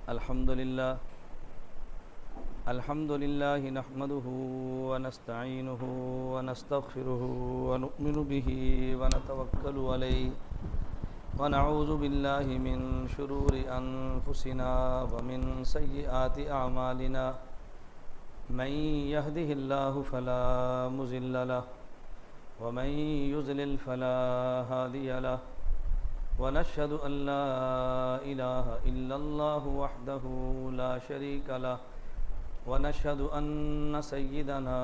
अल्हम्दुलिल्लाह नहमदुहु व नस्तईनुहु व नस्तगफिरुहु व नु'मिनु बिही व नतवक्कलु अलैहि व नऊज़ु बिल्लाहि मिन शुरूरि अनफुसिना व मिन सय्यिआति अअमालिना मन यहदिहिल्लाहु फला मुज़िल्ल लहु व मन युज़लिल फला हादिय लहु वनशहदु अल्ला इलाहा इल्लल्लाहु वहदहु ला शरीका लहु वनशहदु अन्न सय्यिदना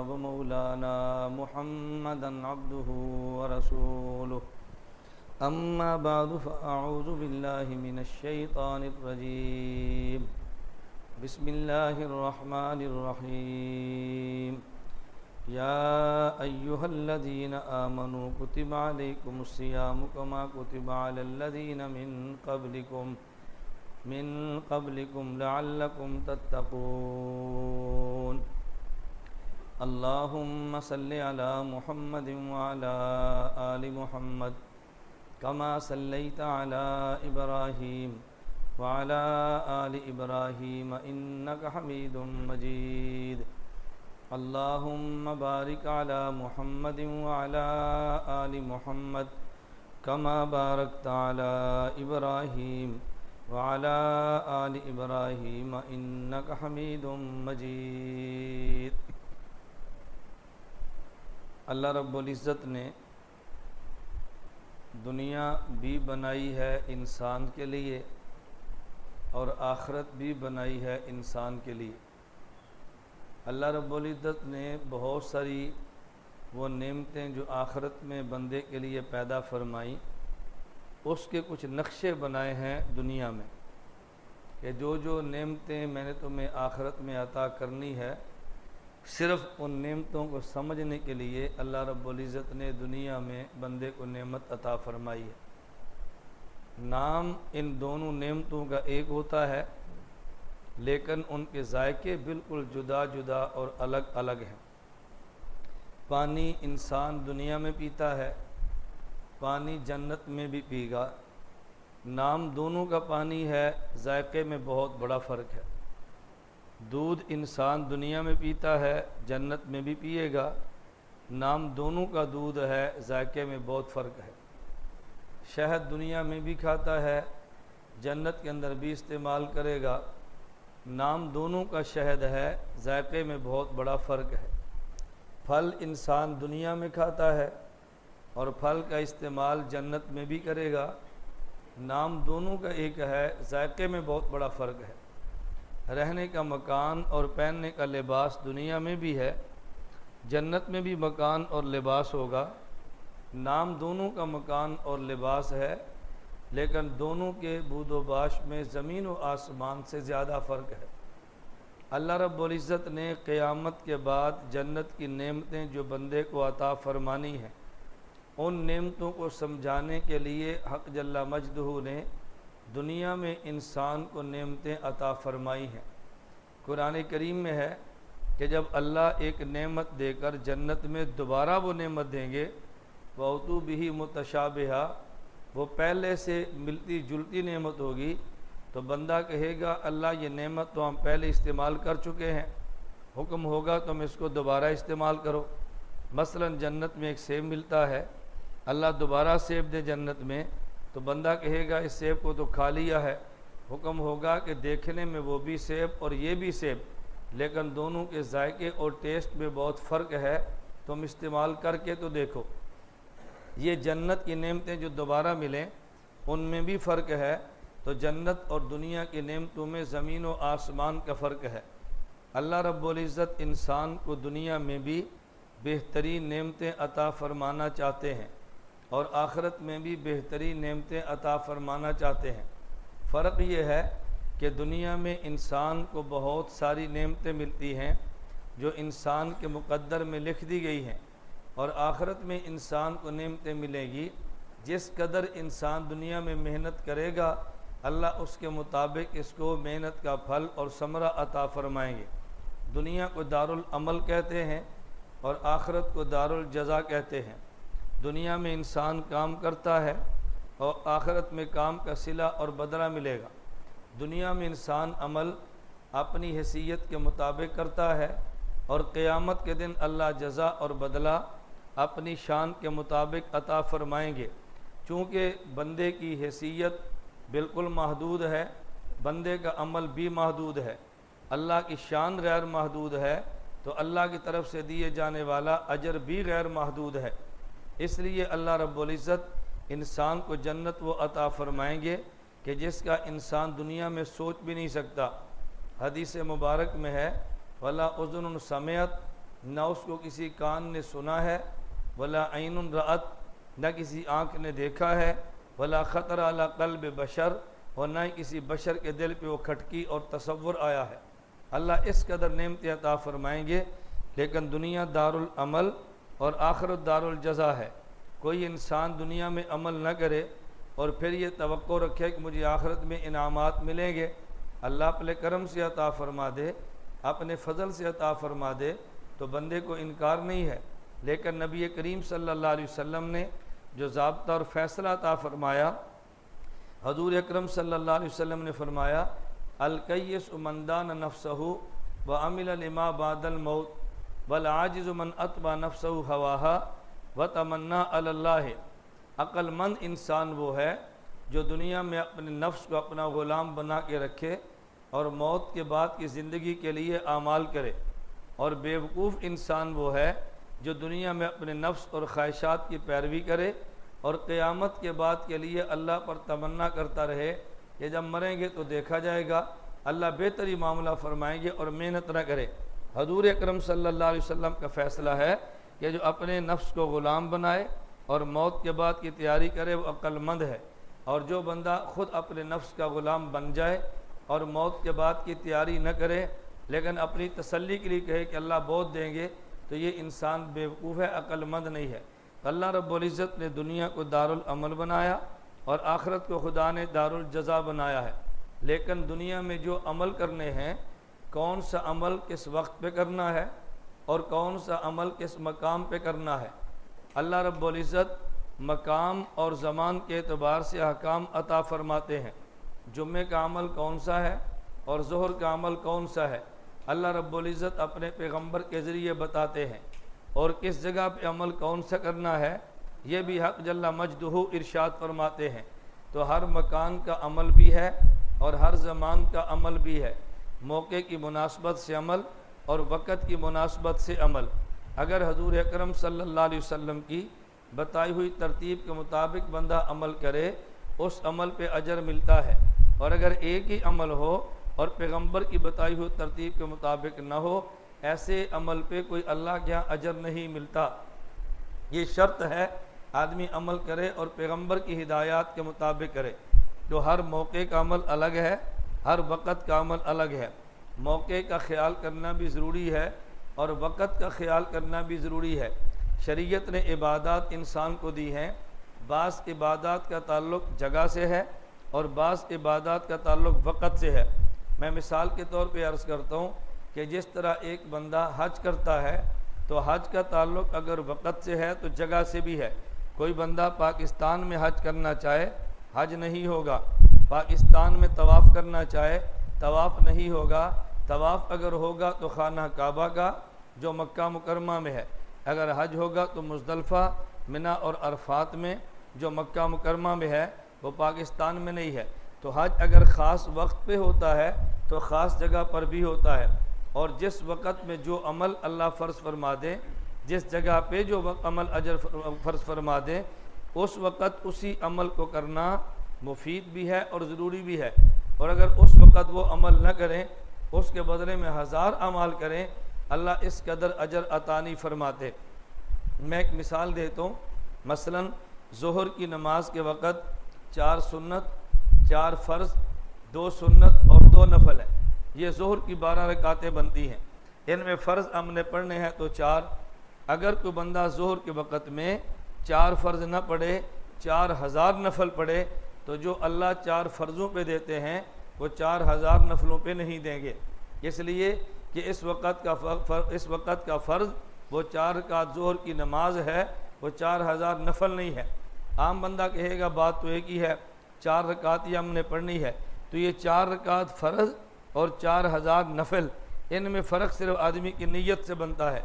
व मौलाना मुहम्मदन अब्दुहु व रसूलुहु अम्मा बअदु फ़अऊज़ु बिल्लाहि मिनश शैतानिर रजीम बिस्मिल्लाहिर रहमानिर रहीम या अय्युहल्लज़ीना आमनू कुतिबा अलैकुमुस्सियामु कमा कुतिबा अलल्लज़ीना मिन क़ब्लिकुम लअल्लकुम तत्तक़ून अल्लाहुम्मा सल्लि अला मुहम्मदिन व अला आलि मुहम्मद कमा सल्लैता अला इब्राहीम व अला आलि इब्राहीम इन्नका हमीदुम मजीद अल्लाहुम्मा बारिक अला मुहम्मदिन व अला आलि मुहम्मद कमा बारकता अला इब्राहीम व अला आलि इब्राहीम इन्नका हमीदुम मजीद। अल्लाह रब्बुल इज़्ज़त ने दुनिया भी बनाई है इंसान के लिए और आखिरत भी बनाई है इंसान के लिए। अल्लाह रब्बुल इज़्ज़त ने बहुत सारी वो नेमतें जो आखिरत में बंदे के लिए पैदा फरमाई, उसके कुछ नक्शे बनाए हैं दुनिया में कि जो जो नेमतें मैंने तुम्हें आखिरत में अता करनी है, सिर्फ़ उन नेमतों को समझने के लिए अल्लाह रब्बुल इज़्ज़त ने दुनिया में बंदे को नेमत अता फरमाई है। नाम इन दोनों नेमतों का एक होता है, लेकिन उनके जायके बिल्कुल जुदा जुदा और अलग अलग हैं। पानी इंसान दुनिया में पीता है, पानी जन्नत में भी पीगा। नाम दोनों का पानी है, जायके में बहुत बड़ा फ़र्क है। दूध इंसान दुनिया में पीता है, जन्नत में भी पिएगा। नाम दोनों का दूध है, जायके में बहुत फ़र्क है। शहद दुनिया में भी खाता है, जन्नत के अंदर भी इस्तेमाल करेगा। नाम दोनों का शहद है, जायके में बहुत बड़ा फ़र्क है। फल इंसान दुनिया में खाता है और फल का इस्तेमाल जन्नत में भी करेगा। नाम दोनों का एक है, जायके में बहुत बड़ा फ़र्क है। रहने का मकान और पहनने का लिबास दुनिया में भी है, जन्नत में भी मकान और लिबास होगा। नाम दोनों का मकान और लिबास है, लेकिन दोनों के बूदोबाश में ज़मीन व आसमान से ज़्यादा फ़र्क है। अल्लाह रब्बुल इज़्ज़त ने क़यामत के बाद जन्नत की नेमतें जो बंदे को अता फ़रमानी हैं, उन नेमतों को समझाने के लिए हक़ जल्ला मजदहू ने दुनिया में इंसान को नेमतें अता फ़रमाई हैं। कुरान करीम में है कि जब अल्लाह एक नेमत देकर जन्नत में दोबारा वो नेमत देंगे, वउतू बिही मुतशाबिहा, वो पहले से मिलती जुलती नेमत होगी, तो बंदा कहेगा अल्लाह ये नेमत तो हम पहले इस्तेमाल कर चुके हैं, हुक्म होगा तुम इसको दोबारा इस्तेमाल करो। मसलन जन्नत में एक सेब मिलता है, अल्लाह दोबारा सेब दे जन्नत में, तो बंदा कहेगा इस सेब को तो खा लिया है। हुक्म होगा कि देखने में वो भी सेब और ये भी सेब, लेकिन दोनों के जायके और टेस्ट में बहुत फ़र्क है, तुम इस्तेमाल करके तो देखो। ये जन्नत की नेमतें जो दोबारा मिलें, उनमें भी फ़र्क है। तो जन्नत और दुनिया की नेमतों में ज़मीन व आसमान का फ़र्क है। अल्लाह रब्बुल इज़्ज़त इंसान को दुनिया में भी बेहतरीन नेमतें अता फ़रमाना चाहते हैं और आखिरत में भी बेहतरीन नेमतें अता फ़रमाना चाहते हैं। फ़र्क ये है कि दुनिया में इंसान को बहुत सारी नेमतें मिलती हैं जो इंसान के मुक़द्दर में लिख दी गई हैं, और आखिरत में इंसान को नेमतें मिलेगी। जिस कदर इंसान दुनिया में मेहनत करेगा, अल्लाह उसके मुताबिक इसको मेहनत का फल और समरा अता फ़रमाएंगे। दुनिया को दारुल अमल कहते हैं और आखिरत को दारुल जज़ा कहते हैं। दुनिया में इंसान काम करता है और आखिरत में काम का सिला और बदला मिलेगा। दुनिया में इंसान अमल अपनी हैसियत के मुताबिक करता है और क़यामत के दिन अल्लाह जज़ा और बदला अपनी शान के मुताबिक अता फरमाएंगे। चूँकि बंदे की हैसियत बिल्कुल महदूद है, बंदे का अमल भी महदूद है, अल्लाह की शान गैर महदूद है, तो अल्लाह की तरफ से दिए जाने वाला अजर भी गैर महदूद है। इसलिए अल्लाह रब्बुल इज़्ज़त इंसान को जन्नत वो अता फरमाएंगे कि जिसका इंसान दुनिया में सोच भी नहीं सकता। हदीस मुबारक में है, वला उज़ुन समिअत, न उसको किसी कान ने सुना है, वला ऐनुन रअत, न किसी आँख ने देखा है, वला ख़तर अला क़ल्ब बशर, और न ही किसी बशर के दिल पे वो खटकी और तसव्वुर आया है। अल्लाह इस कदर नेमतें अता फरमाएंगे। लेकिन दुनिया दारुल अमल और आखिरत दारुल जज़ा है। कोई इंसान दुनिया में अमल न करे और फिर ये तवक्को रखे कि मुझे आखिरत में इनामात मिलेंगे, अल्लाह अपने करम से अता फरमा दे, अपने फ़ज़ल से अता फरमा दे, तो बंदे को इनकार नहीं है। लेकिन नबी करीम सल्लल्लाहु अलैहि वसल्लम ने जो ज़ाब्ता और फ़ैसला अता फरमाया, हज़ूर अकरम सल्लल्लाहु अलैहि वसल्लम ने फरमाया, अल-कय्यिस मन दान नफ्सहु व अमिल लिमा बादल मौत वल आजिज़ मन अतबा नफ्सहु हवाहा व तमन्ना अल्लाह। अक्लमंद इंसान वो है जो दुनिया में अपने नफ्स को अपना ग़ुलाम बना के रखे और मौत के बाद की ज़िंदगी के लिए आमाल करे। और बेवकूफ़ इंसान वो है जो दुनिया में अपने नफ्स और ख्वाहिशात की पैरवी करे और क़यामत के बाद के लिए अल्लाह पर तमन्ना करता रहे कि जब मरेंगे तो देखा जाएगा, अल्लाह बेहतरी मामला फरमाएंगे और मेहनत न करे। हज़ूर अकरम सल्लल्लाहु अलैहि वसल्लम का फ़ैसला है कि जो अपने नफ्स को ग़ुलाम बनाए और मौत के बाद की तैयारी करे वो अक्लमंद है। और जो बंदा ख़ुद अपने नफ्स का ग़ुलाम बन जाए और मौत के बाद की तैयारी न करे लेकिन अपनी तसल्ली के लिए कहे कि अल्लाह बहुत देंगे, तो ये इंसान बेवकूफ़ है, अक्लमंद नहीं है। अल्लाह रब्बुल इज़्ज़त ने दुनिया को दारुल अमल बनाया और आखिरत को खुदा ने दारुल जज़ा बनाया है। लेकिन दुनिया में जो अमल करने हैं, कौन सा अमल किस वक्त पे करना है और कौन सा अमल किस मकाम पे करना है, अल्लाह रब्बुल इज़्ज़त मकाम और ज़मान के एतबार से अहकाम अता फरमाते हैं। जुम्मे का अमल कौन सा है और ज़ोहर का अमल कौन सा है, अल्लाह रब्बुल इज़्ज़त अपने पैगम्बर के ज़रिए बताते हैं। और किस जगह पे अमल कौन सा करना है ये भी हक़ जल्ला मजदहू इरशाद फरमाते हैं। तो हर मकान का अमल भी है और हर ज़मान का अमल भी है। मौके की मुनासबत से अमल और वक़्त की मुनासबत से अमल। अगर हज़ूर अकरम सल्लल्लाहु अलैहि वसल्लम की बताई हुई तरतीब के मुताबिक बंदा अमल करे, उस अमल पे अजर मिलता है। और अगर एक ही अमल हो और पैगम्बर की बताई हुई तरतीब के मुताबिक न हो, ऐसे अमल पे कोई अल्लाह के यहाँ अजर नहीं मिलता। ये शर्त है आदमी अमल करे और पैगम्बर की हिदायत के मुताबिक करे। तो हर मौके का अमल अलग है, हर वक़्त का अमल अलग है। मौके का ख्याल करना भी ज़रूरी है और वक़्त का ख्याल करना भी ज़रूरी है। शरीयत ने इबादत इंसान को दी हैं, बाज़ इबादत का ताल्लुक़ जगह से है और बाज़ इबादत का ताल्लुक़ वक़्त से है। मैं मिसाल के तौर पे अर्ज़ करता हूँ कि जिस तरह एक बंदा हज करता है तो हज का ताल्लुक़ अगर वक़्त से है तो जगह से भी है। कोई बंदा पाकिस्तान में हज करना चाहे, हज नहीं होगा। पाकिस्तान में तवाफ़ करना चाहे, तवाफ़ नहीं होगा। तवाफ़ अगर होगा तो खाना काबा का जो मक्का मुकरमा में है, अगर हज होगा तो मुज़दलिफ़ा, मिना और अरफात में जो मक्का मुकरमा में है, वो पाकिस्तान में नहीं है। तो हज अगर ख़ास वक्त पे होता है तो ख़ास जगह पर भी होता है। और जिस वक़्त में जो अमल अल्लाह फ़र्ज़ फरमा दे, जिस जगह पे जो अमल अजर फ़र्ज़ फरमा दे, उस वक़्त उसी अमल को करना मुफीद भी है और ज़रूरी भी है। और अगर उस वक़्त वो अमल न करें, उसके बदले में हज़ार अमाल करें, अल्लाह इस कदर अजर अता नहीं फरमाते। मैं एक मिसाल देता हूँ। मसलन ज़ोहर की नमाज के वक़्त 4 सुन्नत, 4 फ़र्ज़, 2 सुन्नत और 2 नफल है। ये ज़ोहर की 12 रकातें बनती हैं। इनमें फ़र्ज़ हमने पढ़ने हैं तो 4। अगर कोई बंदा ज़ोहर के वक़्त में 4 फ़र्ज़ न पढ़े, 4000 नफल पढ़े, तो जो अल्लाह 4 फ़र्ज़ों पे देते हैं वो 4000 नफलों पे नहीं देंगे। इसलिए कि इस वक़्त का फ़र्ज़ वो 4 रकात ज़ोहर की नमाज है, वो 4000 नफल नहीं है। आम बंदा कहेगा बात तो एक ही है, 4 रकात ही हमने पढ़नी है, तो ये 4 रकात फ़र्ज़ और 4000 नफल, इनमें फ़र्क सिर्फ आदमी की नीयत से बनता है।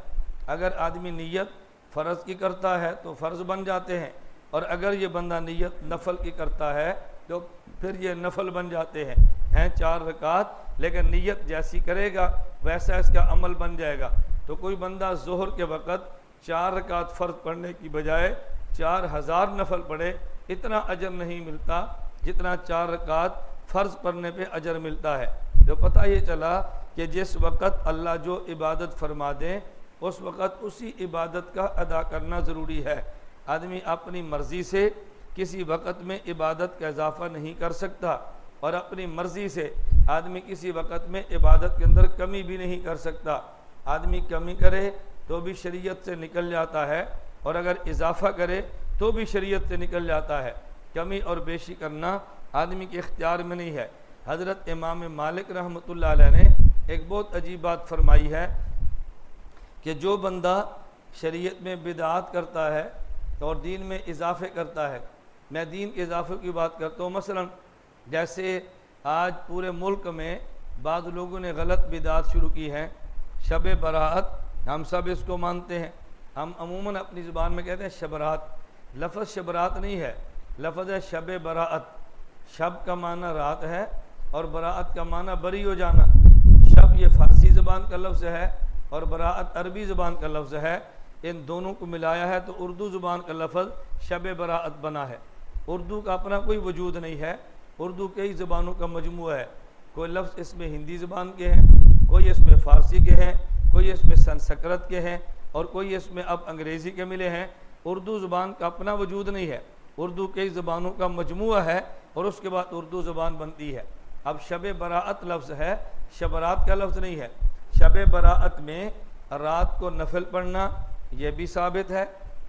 अगर आदमी नीयत फ़र्ज़ की करता है तो फ़र्ज़ बन जाते हैं, और अगर ये बंदा नीयत नफल की करता है तो फिर ये नफल बन जाते हैं 4 रकात, लेकिन नीयत जैसी करेगा वैसा इसका अमल बन जाएगा। तो कोई बंदा ज़ोहर के वक़्त 4 रकात फ़र्ज़ पढ़ने की बजाय 4000 नफल पढ़े, इतना अजर नहीं मिलता जितना 4 रकात फ़र्ज़ पढ़ने पे अजर मिलता है। तो पता ये चला कि जिस वक़्त अल्लाह जो इबादत फरमा दें उस वक़्त उसी इबादत का अदा करना ज़रूरी है। आदमी अपनी मर्ज़ी से किसी वक़्त में इबादत का इजाफ़ा नहीं कर सकता, और अपनी मर्ज़ी से आदमी किसी वक़्त में इबादत के अंदर कमी भी नहीं कर सकता। आदमी कमी करे तो भी शरीयत से निकल जाता है, और अगर इजाफ़ा करे तो भी शरीयत से निकल जाता है। कमी और बेशी करना आदमी के इख्तियार में नहीं है। हज़रत इमाम मालिक रहमतुल्लाह अलैह ने एक बहुत अजीब बात फरमाई है कि जो बंदा शरीयत में बिदात करता है और दीन में इजाफ़े करता है, मैं दीन के इजाफ़े की बात करता हूँ, मसलन जैसे आज पूरे मुल्क में बाद लोगों ने गलत बिदात शुरू की है। शब बरात, हम सब इसको मानते हैं, हम अमूमन अपनी ज़ुबान में कहते हैं शबरात। लफ्ज़ शबरात नहीं है, लफ्ज़ है शब बरात। शब का माना रात है और बरात का माना बरी हो जाना। शब ये फ़ारसी ज़बान का लफ्ज़ है और बरात अरबी ज़बान का लफ्ज़ है। इन दोनों को मिलाया है तो उर्दू ज़ुबान का लफ्ज़ शब बरात बना है। उर्दू का अपना कोई वजूद नहीं है, उर्दू कई ज़बानों का मजमूआ है। कोई लफ्ज़ इसमें हिंदी ज़बान के हैं, कोई इसमें फ़ारसी के हैं, कोई इसमें संस्कृत के हैं, और कोई इसमें अब अंग्रेज़ी के मिले हैं। उर्दू ज़बान का अपना वजूद नहीं है, उर्दू कई ज़बानों का मजमूआ है और उसके बाद उर्दू ज़बान बनती है। अब शब बरात लफ्ज़ है, शबरात का लफ्ज़ नहीं है। शब बरात में रात को नफल पढ़ना ये भी साबित है,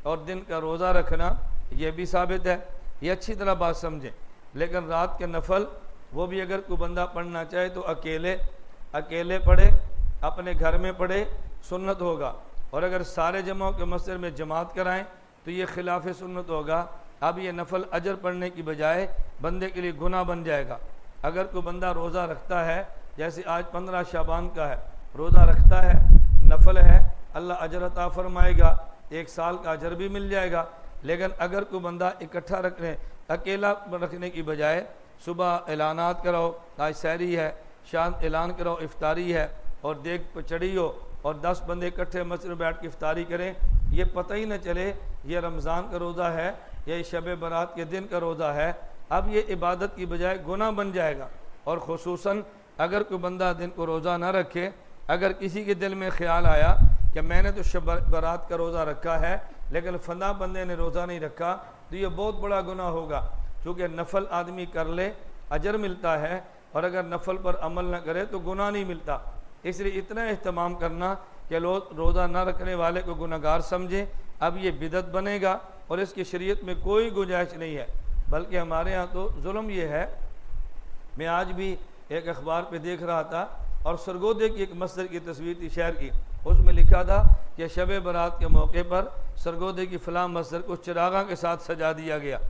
और दिन का रोज़ा रखना ये भी साबित है। ये अच्छी तरह बात समझें। लेकिन रात के नफल वो भी अगर कोई बंदा पढ़ना चाहे तो अकेले पढ़े, अपने घर में पढ़े, सुन्नत होगा। और अगर सारे जमाओं के मस्जिद में जमात कराएं तो ये खिलाफ सुन्नत होगा। अब ये नफल अजर पढ़ने की बजाय बंदे के लिए गुनाह बन जाएगा। अगर कोई बंदा रोज़ा रखता है, जैसे आज 15 शाबान का है, रोज़ा रखता है, नफल है, अल्लाह अजर अता फरमाएगा, 1 साल का अजर भी मिल जाएगा। लेकिन अगर कोई बंदा इकट्ठा रखने, अकेला रखने की बजाय सुबह ऐलानात कराओ आज सहरी है, शाम ऐलान कराओ इफ्तारी है, और देख पचड़ी हो और 10 बंदे इकट्ठे मस्जिद में बैठ के इफ्तारी करें, ये पता ही न चले ये रमज़ान का रोज़ा है या शब बरात के दिन का रोज़ा है। अब ये इबादत की बजाय गुनाह बन जाएगा। और ख़ुसूसन अगर कोई बंदा दिन को रोज़ा ना रखे, अगर किसी के दिल में ख्याल आया कि मैंने तो शब बरात का रोज़ा रखा है लेकिन फना बंदे ने रोज़ा नहीं रखा, तो ये बहुत बड़ा गुनाह होगा। क्योंकि नफल आदमी कर ले अजर मिलता है, और अगर नफल पर अमल न करे तो गुनाह नहीं मिलता। इसलिए इतना एहतमाम करना कि लोग रोज़ा ना रखने वाले को गुनहगार समझें। अब ये बिदत बनेगा और इसकी शरीयत में कोई गुंजाइश नहीं है। बल्कि हमारे यहाँ तो जुल्म ये है, मैं आज भी एक अखबार पे देख रहा था और सरगोदे की एक मस्जिद की तस्वीर थी शहर की, उसमें लिखा था कि शब बरात के मौके पर सरगोदे की फ़लाँ मस्जिद को चिरागा के साथ सजा दिया गया।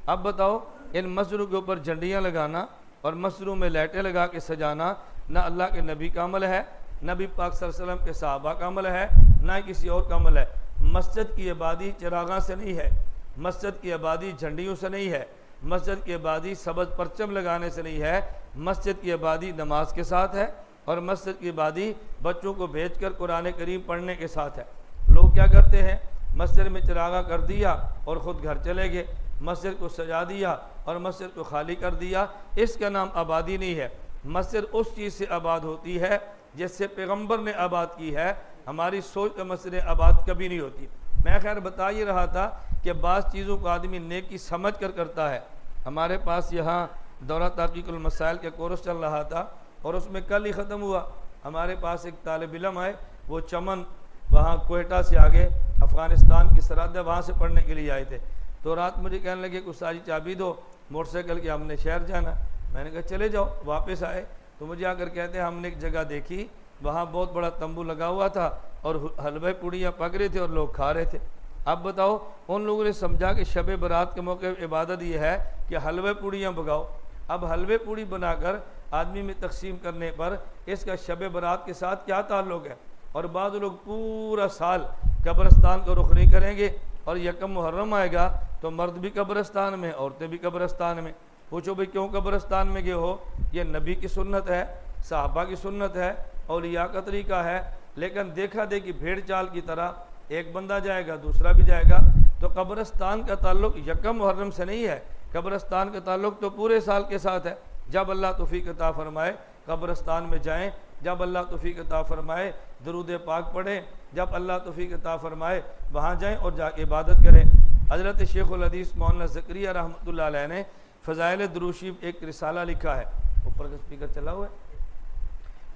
अब बताओ, इन मस्जिदों के ऊपर झंडियाँ लगाना और मस्जिदों में लाइटें लगा के सजाना ना अल्लाह के नबी का अमल है, नबी पाक सल्लल्लाहु अलैहि वसल्लम के सहाबा का अमल है, ना किसी और का अमल है। मस्जिद की आबादी चिरागा से नहीं है, मस्जिद की आबादी झंडियों से नहीं है, मस्जिद की आबादी सबज परचम लगाने से नहीं है, मस्जिद की आबादी नमाज के साथ है, और मस्जिद की आबादी बच्चों को भेजकर कुरान करीम पढ़ने के साथ है। लोग क्या करते हैं, मस्जिद में चिरागा कर दिया और ख़ुद घर चले गए, मस्जिद को सजा दिया और मस्जिद को खाली कर दिया। इसका नाम आबादी नहीं है। मस्जिद उस चीज़ से आबाद होती है जिससे पैगम्बर ने आबाद की है। हमारी सोच का मस्जिद आबाद कभी नहीं होती। मैं खैर बता ही रहा था कि बाज़ चीज़ों को आदमी नेकी समझ कर करता है। हमारे पास यहाँ दौरा तहक़ीक़ुल मसाइल के कोर्स चल रहा था और उसमें कल ही ख़त्म हुआ। हमारे पास एक तालिब इल्म आए, वो चमन वहाँ कोयटा से आगे अफ़गानिस्तान की सरहद है, वहाँ से पढ़ने के लिए आए थे। तो रात मुझे कहने लगे कि उस्ताद जी चाबी दो मोटरसाइकिल की, हमने शहर जाना। मैंने कहा चले जाओ। वापस आए तो मुझे आकर कहते हैं हमने एक जगह देखी, वहाँ बहुत बड़ा तंबू लगा हुआ था और हलवे पूड़ियाँ पक रहे थे और लोग खा रहे थे। अब बताओ, उन लोगों ने समझा कि शब बरात के मौके पर इबादत ये है कि हलवे पूड़ियाँ पकाओ, अब हलवे पूड़ी बनाकर आदमी में तकसीम करने पर इसका शब बारात के साथ क्या ताल्लुक़ है? और बाद लोग पूरा साल कब्रिस्तान को रुख नहीं करेंगे और यकम मुहर्रम आएगा तो मर्द भी कब्रिस्तान में, औरतें भी कब्रिस्तान में। पूछो भाई क्यों कब्रिस्तान में गए हो? ये नबी की सुन्नत है, साहबा की सुन्नत है, औलिया का तरीका है। लेकिन देखा देखी भेड़ चाल की तरह एक बंदा जाएगा दूसरा भी जाएगा। तो कब्रिस्तान का ताल्लुक यकम मुहर्रम से नहीं है, कब्रिस्तान का ताल्लुक तो पूरे साल के साथ है। जब अल्लाह तौफीक अता फरमाए कब्रिस्तान में जाएं, जब अल्लाह तौफीक अता फरमाए दरूद पाक पढ़ें, जब अल्लाह तौफीक अता फरमाए वहाँ जाएं और जाके इबादत करें। हज़रत शेखुल हदीस मौलाना ज़करिया रहमतुल्लाह अलैह ने फ़ज़ाइल दुरूद शरीफ एक रिसाला लिखा है। ऊपर का स्पीकर चला हुआ है।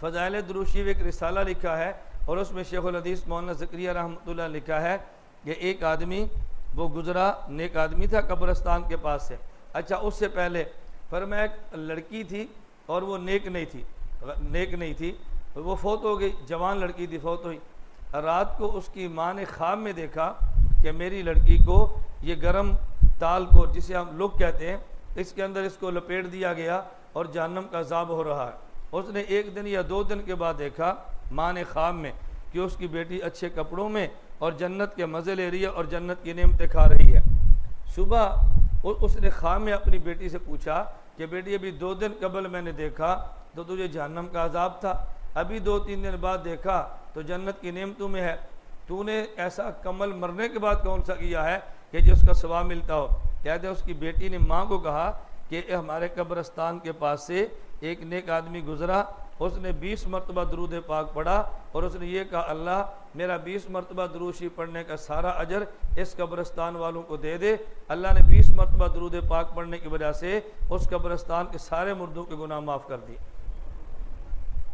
फ़ज़ाइल दुरूद शरीफ एक रिसाला लिखा है और उसमें शेखुल हदीस मौलाना ज़करिया रहमतुल्लाह लिखा है कि एक आदमी वो गुज़रा, नेक आदमी था कब्रिस्तान के पास से। अच्छा, उससे पहले फरमाया एक लड़की थी और वो नेक नहीं थी, वो फौत हो गई, जवान लड़की थी, फौत हुई। रात को उसकी माँ ने ख्वाब में देखा कि मेरी लड़की को ये गरम ताल को, जिसे हम लोग कहते हैं, इसके अंदर इसको लपेट दिया गया और जहन्नम का अज़ाब हो रहा है। उसने एक दिन या 2 दिन के बाद देखा माँ ने ख्वाब में कि उसकी बेटी अच्छे कपड़ों में और जन्नत के मज़े ले रही है और जन्नत की नेमतें खा रही है। सुबह उसने ख्वाब में अपनी बेटी से पूछा कि बेटी अभी 2 दिन कबल मैंने देखा तो तुझे जहन्नम का अज़ाब था, अभी 2-3 दिन बाद देखा तो जन्नत की नेमतों में है। तूने ऐसा कमल मरने के बाद कौन सा किया है कि जिसका सवाब मिलता हो? कहते उसकी बेटी ने माँ को कहा कि हमारे कब्रिस्तान के पास से एक नेक आदमी गुजरा, उसने 20 मरतबा दरूद पाक पढ़ा और उसने ये कहा अल्लाह मेरा 20 मरतबा दरूद शरीफ पढ़ने का सारा अजर इस कब्रिस्तान वालों को दे दे। अल्लाह ने 20 मरतबा दरूद पाक पढ़ने की वजह से उस कब्रिस्तान के सारे मुर्दों के गुनाह माफ़ कर दिए।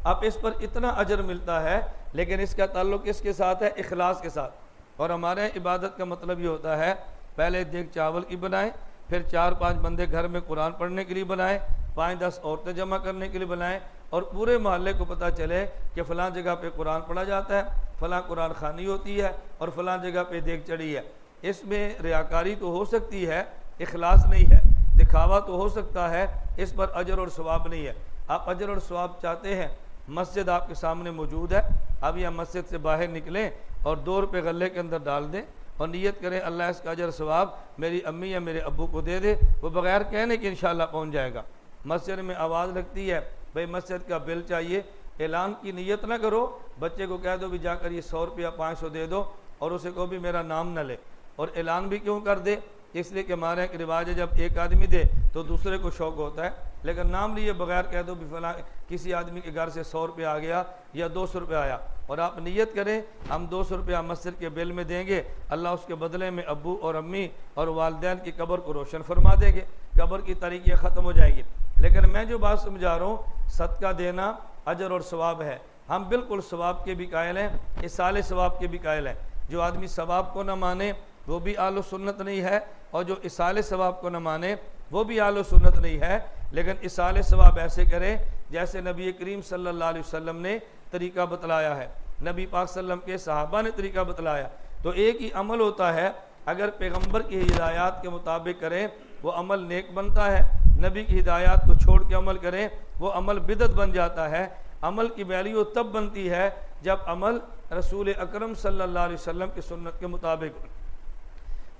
अब इस पर इतना अजर मिलता है, लेकिन इसका ताल्लुक किसके साथ है? इखलास के साथ। और हमारे यहाँ इबादत का मतलब ये होता है पहले देग चावल की बनाएं, फिर 4-5 बंदे घर में कुरान पढ़ने के लिए बनाएं, 5-10 औरतें जमा करने के लिए बनाएं और पूरे मोहल्ले को पता चले कि फ़लाँ जगह पे कुरान पढ़ा जाता है, फ़लाँ कुरान खानी होती है और फ़लाँ जगह पे देग चढ़ी है। इसमें रियाकारी तो हो सकती है, इखलास नहीं है, दिखावा तो हो सकता है, इस पर अजर और सवाब नहीं है। आप अजर और सवाब चाहते हैं, मस्जिद आपके सामने मौजूद है, अब यह मस्जिद से बाहर निकलें और 2 रुपये गले के अंदर डाल दें और नियत करें अल्लाह इसका अजर सवाब मेरी अम्मी या मेरे अब्बू को दे दे। वो बगैर कहने कि इंशाअल्लाह पहुँच जाएगा। मस्जिद में आवाज़ लगती है भाई मस्जिद का बिल चाहिए, ऐलान की नियत ना करो, बच्चे को कह दो भी जाकर ये 100 रुपया 500 दे दो और उसे को भी मेरा नाम न ले। और ऐलान भी क्यों कर दे? इसलिए कि हमारे एक रिवाज है जब एक आदमी दे तो दूसरे को शौक होता है, लेकिन नाम लिए बगैर कह दो भी फला किसी आदमी के घर से 100 रुपया आ गया या 200 रुपया आया और आप नियत करें हम 200 रुपया मस्जिद के बिल में देंगे, अल्लाह उसके बदले में अब्बू और अम्मी और वालिदैन की कब्र को रोशन फरमा देंगे, कब्र की तारीखें ख़त्म हो जाएगी। लेकिन मैं जो बात समझा रहा हूँ सदका देना अजर और सवाब है, हम बिल्कुल सवाब के भी कायल हैं, इसाले सवाब के भी कायल हैं। जो आदमी सवाब को न माने वो भी आलो सुन्नत नहीं है और जो इसाले सवाब को न माने वो भी आलो सुन्नत नहीं है। लेकिन इसाले सवाब ऐसे करें जैसे नबी करीम सल्लल्लाहु अलैहि वसल्लम ने तरीका बतलाया है, नबी पाक सल्लम के सहाबा ने तरीका बतलाया। तो एक ही अमल होता है, अगर पैगम्बर की हिदायत के मुताबिक करें वो अमल नेक बनता है, नबी की हिदायत को छोड़ के अमल करें वो अमल बिदत बन जाता है। अमल की वैल्यू तब बनती है जब अमल रसूल अकरम सल्लल्लाहु अलैहि वसल्लम की सुन्नत के मुताबिक।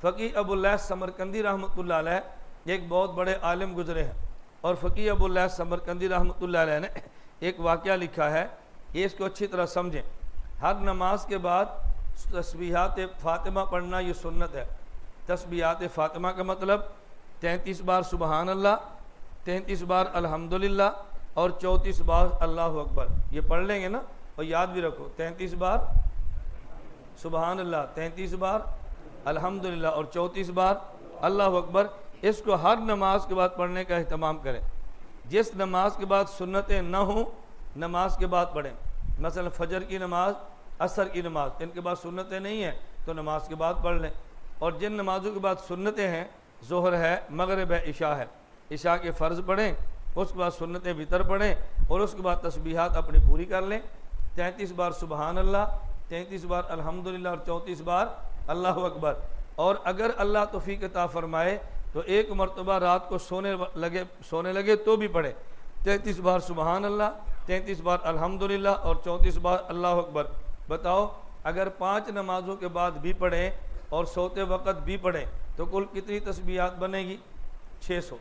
फ़कीह अबुल्लैस समरकंदी रहमतुल्लाह अलैह एक बहुत बड़े आलिम गुजरे हैं और फ़कीह अबुल्लैस समरकंदी रहमतुल्लाह अलैह ने एक वाक़या लिखा है, ये इसको अच्छी तरह समझें। हर नमाज के बाद तस्बीहात फ़ातिमा पढ़ना ये सुन्नत है। तस्बीहात फ़ातिमा का मतलब 33 बार सुबहान अल्लाह, 33 बार अल्हम्दुलिल्लाह और 34 बार अल्लाहु अकबर। ये पढ़ लेंगे ना, और याद भी रखो 33 बार सुबहान अल्लाह, 33 बार अल्हम्दुलिल्लाह और 34 बार अल्लाहु अकबर। इसको हर नमाज के बाद पढ़ने का अहतमाम करें। जिस नमाज के बाद सुन्नतें न हों नमाज के बाद पढ़ें, मसलन फ़जर की नमाज, असर की नमाज, इनके बाद सुन्नतें नहीं हैं तो नमाज के बाद पढ़ लें। और जिन नमाज़ों के बाद सुन्नतें हैं, ज़ोहर है, मगरिब है, इशा है, इशा के फ़र्ज़ पढ़ें, उसके बाद सुन्नतें वितर पढ़ें और उसके बाद तस्बीहात अपनी पूरी कर लें। 33 बार सुबहान अल्लाह, 33 बार अल्हम्दुलिल्लाह और 34 बार अल्लाहु अकबर। और अगर अल्लाह तौफीक अता फरमाए तो एक मरतबा रात को सोने लगे तो भी पढ़े 33 बार सुबहान अल्लाह, 33 बार अल्हम्दुलिल्लाह और 34 बार अल्लाह अकबर। बताओ अगर 5 नमाजों के बाद भी पढ़ें और सोते वक़्त भी पढ़ें तो कुल कितनी तस्बीहात बनेगी? 600।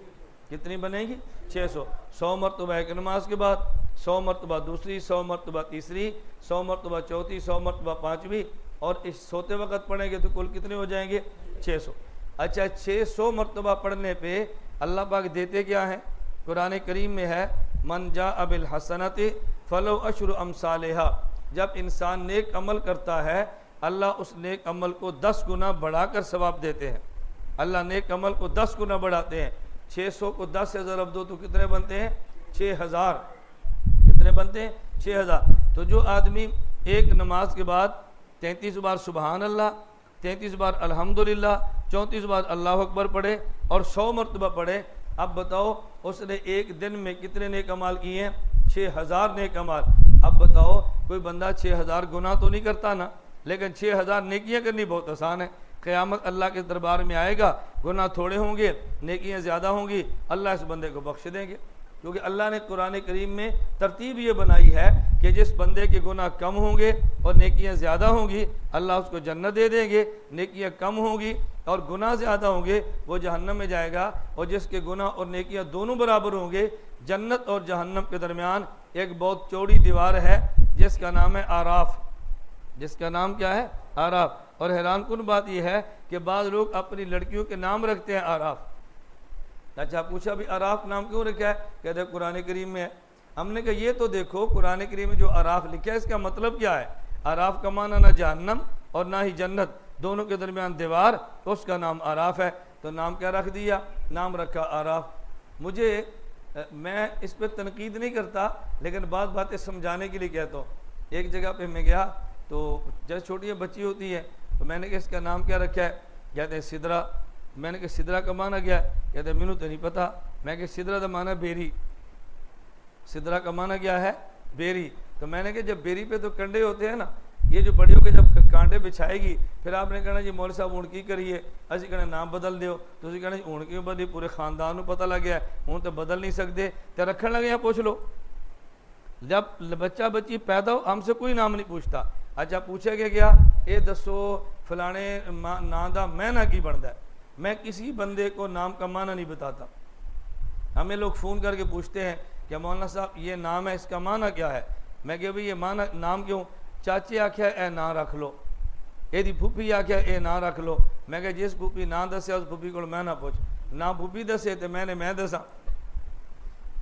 कितनी बनेगी? 600। 100 मरतबा एक नमाज के बाद, 100 मरतबा दूसरी, 100 मरतबा तीसरी, 100 मरतबा चौथी, 100 मरतबा पाँचवीं, और इस सोते वक़्त पढ़ेंगे तो कुल कितने हो जाएंगे? 600। अच्छा, 600 मरतबा पढ़ने पे अल्लाह पाक देते क्या हैं? कुरान करीम में है मन जा अबिल हसनति फलो अशरु अमसालिहा। जब इंसान नेक अमल करता है अल्लाह उस नेक अमल को 10 गुना बढ़ाकर सवाब देते हैं। अल्लाह नेक अमल को 10 गुना बढ़ाते हैं। 600 को 10 से ज़रब दो तो कितने बनते हैं? 6000। कितने बनते हैं? 6000। तो जो आदमी एक नमाज के बाद 33 बार सुबहान अल्लाह, 33 बार अल्हम्दुलिल्लाह, 34 बार अल्लाह अकबर पढ़े और 100 मरतबा पढ़े, अब बताओ उसने एक दिन में कितने नेक अमाल किए हैं? 6000 नेक अमाल। अब बताओ कोई बंदा 6000 गुनाह तो नहीं करता ना, लेकिन 6000 नेकियां करनी बहुत आसान है। क़यामत अल्लाह के दरबार में आएगा, गुनाह थोड़े होंगे, नेकियां ज़्यादा होंगी, अल्लाह इस बंदे को बख्श देंगे। क्योंकि अल्लाह ने कुरान करीम में तरतीब ये बनाई है कि जिस बंदे के गुनाह कम होंगे और नेकियां ज़्यादा होंगी अल्लाह उसको जन्नत दे देंगे, नेकियां कम होंगी और गुनाह ज़्यादा होंगे वो जहन्नम में जाएगा। और जिसके गुनाह और नेकियां दोनों बराबर होंगे, जन्नत और जहन्नम के दरमियान एक बहुत चौड़ी दीवार है जिसका नाम है आराफ। जिसका नाम क्या है? आराफ। और हैरान कुन बात यह है कि बाद लोग अपनी लड़कियों के नाम रखते हैं आराफ। अच्छा, पूछा भी आराफ नाम क्यों रखा है? कहते हैं कुरान करीम में है। हमने कहा ये तो देखो कुरान करीम में जो आराफ लिखा है इसका मतलब क्या है? आराफ का माना ना जहन्नम और ना ही जन्नत, दोनों के दरमियान दीवार, तो उसका नाम आराफ है। तो नाम क्या रख दिया? नाम रखा आराफ। मैं इस पर तनकीद नहीं करता, लेकिन बात बातें समझाने के लिए कहता हूँ। एक जगह पे मैं गया तो जब छोटी बच्ची होती है तो मैंने कहा इसका नाम क्या रखा है? कहते हैं सिदरा। मैंने कहा सिदरा का माना क्या है? कहते हैं मैनू तो नहीं पता। मैं कहा सिदरा का माना बेरी। सिदरा का माना क्या है? बेरी। तो मैंने कहा जब बेरी पे तो कंडे होते हैं ना, ये जो बड़ी होकर जब कांटे बिछाएगी फिर आपने कहना जी मौलवी साहब हूँ की करिए, असी कहना नाम बदल दो, तुम कहना हूँ क्यों बदली, पूरे खानदान को पता लग गया हूँ तो बदल नहीं सकते, तो रखने लगे यहाँ पूछ लो। जब बच्चा बच्ची पैदा हो हमसे कोई नाम नहीं पूछता। अच्छा पूछेगा क्या? ये दसो फलाने नाम का मैना की बनता है। मैं किसी बंदे को नाम का माना नहीं बताता। हमें लोग फ़ोन करके पूछते हैं कि मौलाना साहब ये नाम है, इसका माना क्या है? मैं कह भाई ये माना नाम क्यों? चाचे आख्या ए ना रख लो, यदि फूफी आख्या ए ना रख लो। मैं कह जिस फूफी ना दसे उस फूफी को मैं ना पूछ, ना फूफी दसे तो मैं दसा।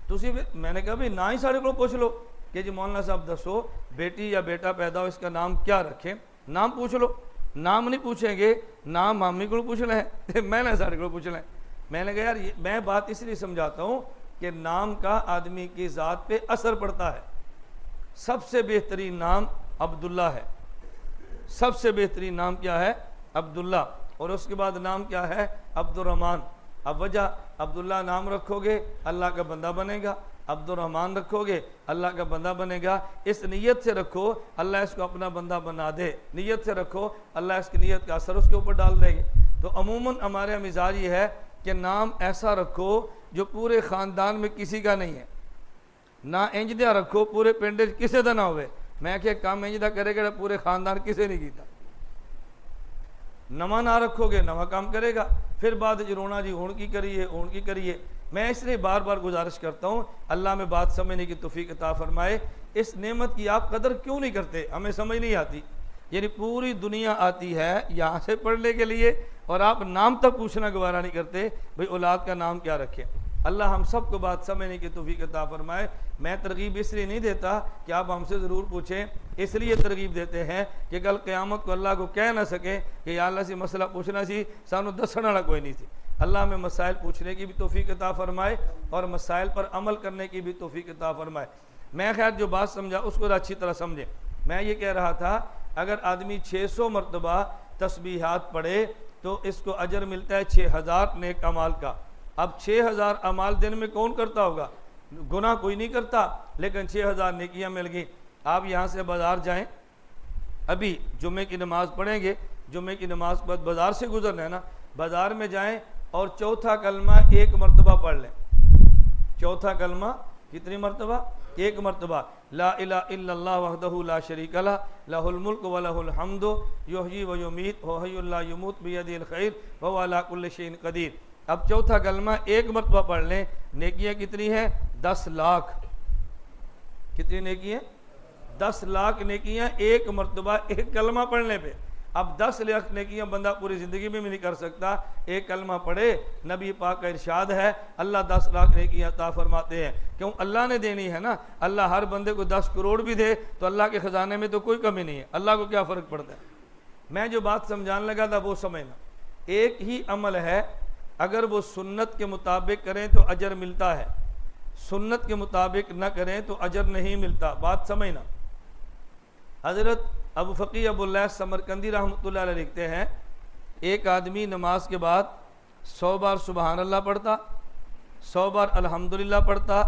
तुसी मैंने कहा भाई ना ही साढ़े को पूछ लो कि जी मौलाना साहब दसो बेटी या बेटा पैदा हो इसका नाम क्या रखें, नाम पूछ लो। नाम नहीं पूछेंगे, नाम मामी को पूछ लें, मैंने साढ़े को पूछ लें। मैंने कहा यार मैं बात इसलिए समझाता हूँ कि नाम का आदमी की ज़ात पे असर पड़ता है। सबसे बेहतरीन नाम अब्दुल्ला है। सबसे बेहतरीन नाम क्या है? अब्दुल्ला। और उसके बाद नाम क्या है? अब्दुर्रहमान। अब वजह अब्दुल्ला नाम रखोगे अल्लाह का बंदा बनेगा, अब्दुर्रहमान रखोगे अल्लाह का बंदा बनेगा। इस नीयत से रखो अल्लाह इसको अपना बंदा बना दे, नीयत से रखो अल्लाह इसकी नीयत का असर उसके ऊपर डाल देंगे। तो अमूमन हमारे मिजाज ये है कि नाम ऐसा रखो जो पूरे ख़ानदान में किसी का नहीं है, ना इंज दिया रखो पूरे पिंड किसी का ना होवे। मैं क्या काम इंज दा करेगा पूरे ख़ानदान किसी नहीं किया। नवा ना रखोगे नवा काम करेगा, फिर बाद रोना जी हूँ की करिए। मैं इसलिए बार बार गुजारिश करता हूँ अल्लाह में बात समझने की तौफीक अता फरमाए। इस नेमत की आप कदर क्यों नहीं करते? हमें समझ नहीं आती। यानी पूरी दुनिया आती है यहाँ से पढ़ने के लिए और आप नाम तक पूछना गवारा नहीं करते भाई औलाद का नाम क्या रखें। अल्लाह हम सबको बात समझने की तौफीक अता फरमाए। मैं तरगीब इसलिए नहीं देता कि आप हमसे ज़रूर पूछें, इसलिए तरगीब देते हैं कि कल क़यामत को अल्लाह को कह ना सकें कि या अल्लाह से मसला पूछना सी सानू दसण वाला कोई नहीं थी। अल्लाह में मसाइल पूछने की भी तौफीक अता फरमाए और मसाइल पर अमल करने की भी तौफीक अता फरमाए। मैं खैर जो बात समझा उसको अच्छी तरह समझें। मैं ये कह रहा था अगर आदमी 600 मरतबा तस्बीहात पढ़े तो इसको अजर मिलता है 6000 नेक अमाल का। अब 6000 अमाल दिन में कौन करता होगा? गुनाह कोई नहीं करता, लेकिन 6000 नेकियां मिल गई। आप यहाँ से बाज़ार जाएं, अभी जुम्मे की नमाज़ पढ़ेंगे, जुम्मे की नमाज के बाद बाज़ार से गुजरना है ना, बाज़ार में जाएं और चौथा कलमा एक मरतबा पढ़ लें। चौथा कलमा कितनी मरतबा? एक मरतबा। ला इलाहा इल्लल्लाह वहदहु ला शरीका लह लहुल मुल्क व लहुल हम्दु युहयी व युमीत व हुव्वल ला यमूत बियदिल खैर व हुवा अला कुल्लि शैइन कदीर। अब चौथा कलमा एक मरतबा पढ़ लें, नेकियां कितनी हैं? 10 लाख। कितनी नेकियां? 10 लाख नेकियां एक मरतबा एक कलमा पढ़ने पे। अब 10 लाख नेकियां बंदा पूरी ज़िंदगी में भी नहीं कर सकता, एक कलमा पढ़े। नबी पाक का इरशाद है अल्लाह 10 लाख नेकियां अता फरमाते हैं। क्यों? अल्लाह ने देनी है ना। अल्लाह हर बंदे को 10 करोड़ भी दे तो अल्लाह के ख़जाने में तो कोई कमी नहीं है, अल्लाह को क्या फ़र्क पड़ता है। मैं जो बात समझाने लगा था वो समझना, एक ही अमल है, अगर वो सुन्नत के मुताबिक करें तो अजर मिलता है, सुन्नत के मुताबिक न करें तो अजर नहीं मिलता। बात समझना। हज़रत अबू फ़क़ीह अबुल समरकंदी रहमतुल्लाह अलैह लिखते हैं, एक आदमी नमाज के बाद 100 बार सुबहान अल्लाह पढ़ता, 100 बार अल्हम्दुलिल्लाह पढ़ता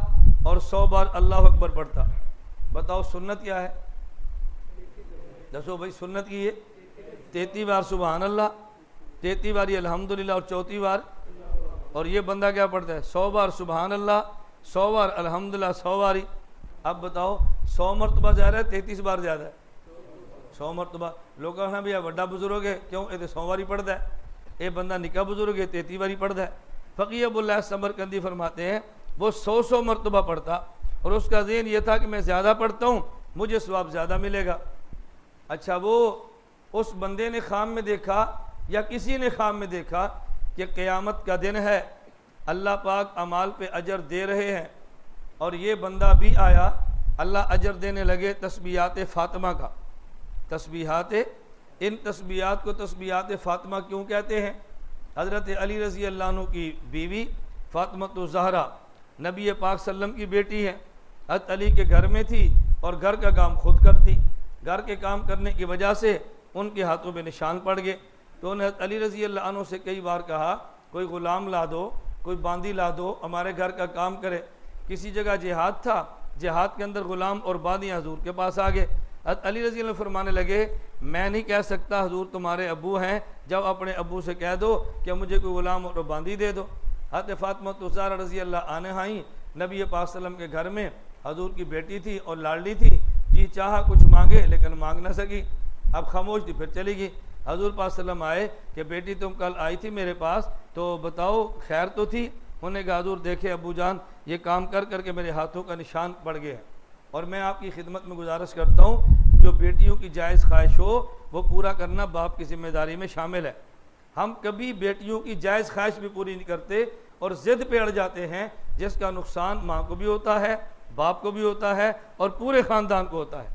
और 100 बार अल्लाह अकबर पढ़ता। बताओ सुन्नत क्या है? दसो भाई सुन्नत की है 33 बार सुबहान अल्लाह, 33 बार ये अल्हम्दुलिल्लाह और 34 बार। और ये बंदा क्या पढ़ता है? 100 बार सुबहान अल्लाह, 100 बार अल्हम्दुलिल्लाह, 100 बारी। अब बताओ 100 मरतबा ज़्यादा है 33 बार ज़्यादा है? 100 मरतबा। लोग कहना भैया बड़ा बुजुर्ग है, क्यों? ये तो 100 बारी पढ़ता है। ये बंदा निका बुजुर्ग है, 33 बारी पढ़ता है। फ़क़ीह अबुल समरकंदी फरमाते हैं वो 100 मरतबा पढ़ता और उसका ज़हन ये था कि मैं ज़्यादा पढ़ता हूँ मुझे सवाब ज़्यादा मिलेगा। अच्छा, वो उस बंदे ने ख़्वाब में देखा या किसी ने ख्वाब में देखा कि क़यामत का दिन है, अल्लाह पाक अमाल पे अजर दे रहे हैं, और ये बंदा भी आया, अल्लाह अजर देने लगे तस्बीहात फ़ातिमा का। तस्बीहात, इन तस्बीहात को तस्बीहात फ़ातिमा क्यों कहते हैं? हज़रत अली रज़ी अल्लाह अन्हु की बीवी फ़ातिमा तो ज़हरा नबी पाक सल्लम की बेटी है। हज़रत अली के घर में थी और घर का काम खुद करती। घर के काम करने की वजह से उनके हाथों में निशान पड़ गए। तो उन्हें अली रज़ी अल्लाह अन्हु से कई बार कहा कोई ग़ुलाम ला दो, कोई बांदी ला दो, हमारे घर का काम करे। किसी जगह जिहाद था, जिहाद के अंदर ग़ुलाम और बांदियाँ हजूर के पास आ गए। अली रज़ी अल्लाह फरमाने लगे मैं नहीं कह सकता, हजूर तुम्हारे अबू हैं, जब अपने अबू से कह दो कि मुझे कोई ग़ुलाम और बांदी दे दो। हज़रत फ़ातिमा ज़हरा रज़ी अल्लाह अन्हा आई नबी पाक सल्लम के घर में, हजूर की बेटी थी और लाडली थी, जी चाहा कुछ मांगे लेकिन मांग ना सकी। अब खामोश थी, फिर चली गई। हजूर पाक सल्लम आए कि बेटी तुम कल आई थी मेरे पास, तो बताओ खैर तो थी? उन्होंने कहा हजूर देखे अबू जान ये काम कर करके मेरे हाथों का निशान पड़ गया है, और मैं आपकी खिदमत में गुजारिश करता हूँ जो बेटियों की जायज़ ख्वाहिश हो वो पूरा करना बाप की जिम्मेदारी में शामिल है। हम कभी बेटियों की जायज़ ख्वाहिश भी पूरी नहीं करते और ज़िद पे अड़ जाते हैं, जिसका नुकसान माँ को भी होता है, बाप को भी होता है और पूरे ख़ानदान को होता है।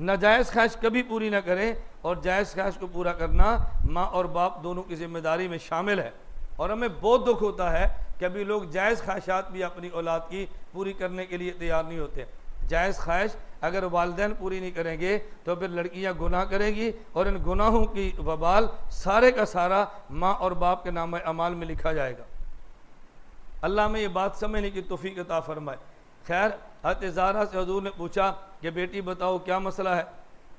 नाजायज़ ख्वाहिश कभी पूरी ना करें, और जायज़ ख्वाहिश को पूरा करना माँ और बाप दोनों की जिम्मेदारी में शामिल है। और हमें बहुत दुख होता है कि अभी लोग जायज़ ख्वाहिशात भी अपनी औलाद की पूरी करने के लिए तैयार नहीं होते। जायज़ ख्वाहिश अगर वालिदैन पूरी नहीं करेंगे तो फिर लड़कियां गुनाह करेंगी, और इन गुनाहों की वबाल सारे का सारा माँ और बाप के नाम अमाल में लिखा जाएगा। अल्लाह में ये बात समझने की तौफीक अता फरमाए। खैर, हज़रत ज़हरा से हजूर ने पूछा कि बेटी बताओ क्या मसला है?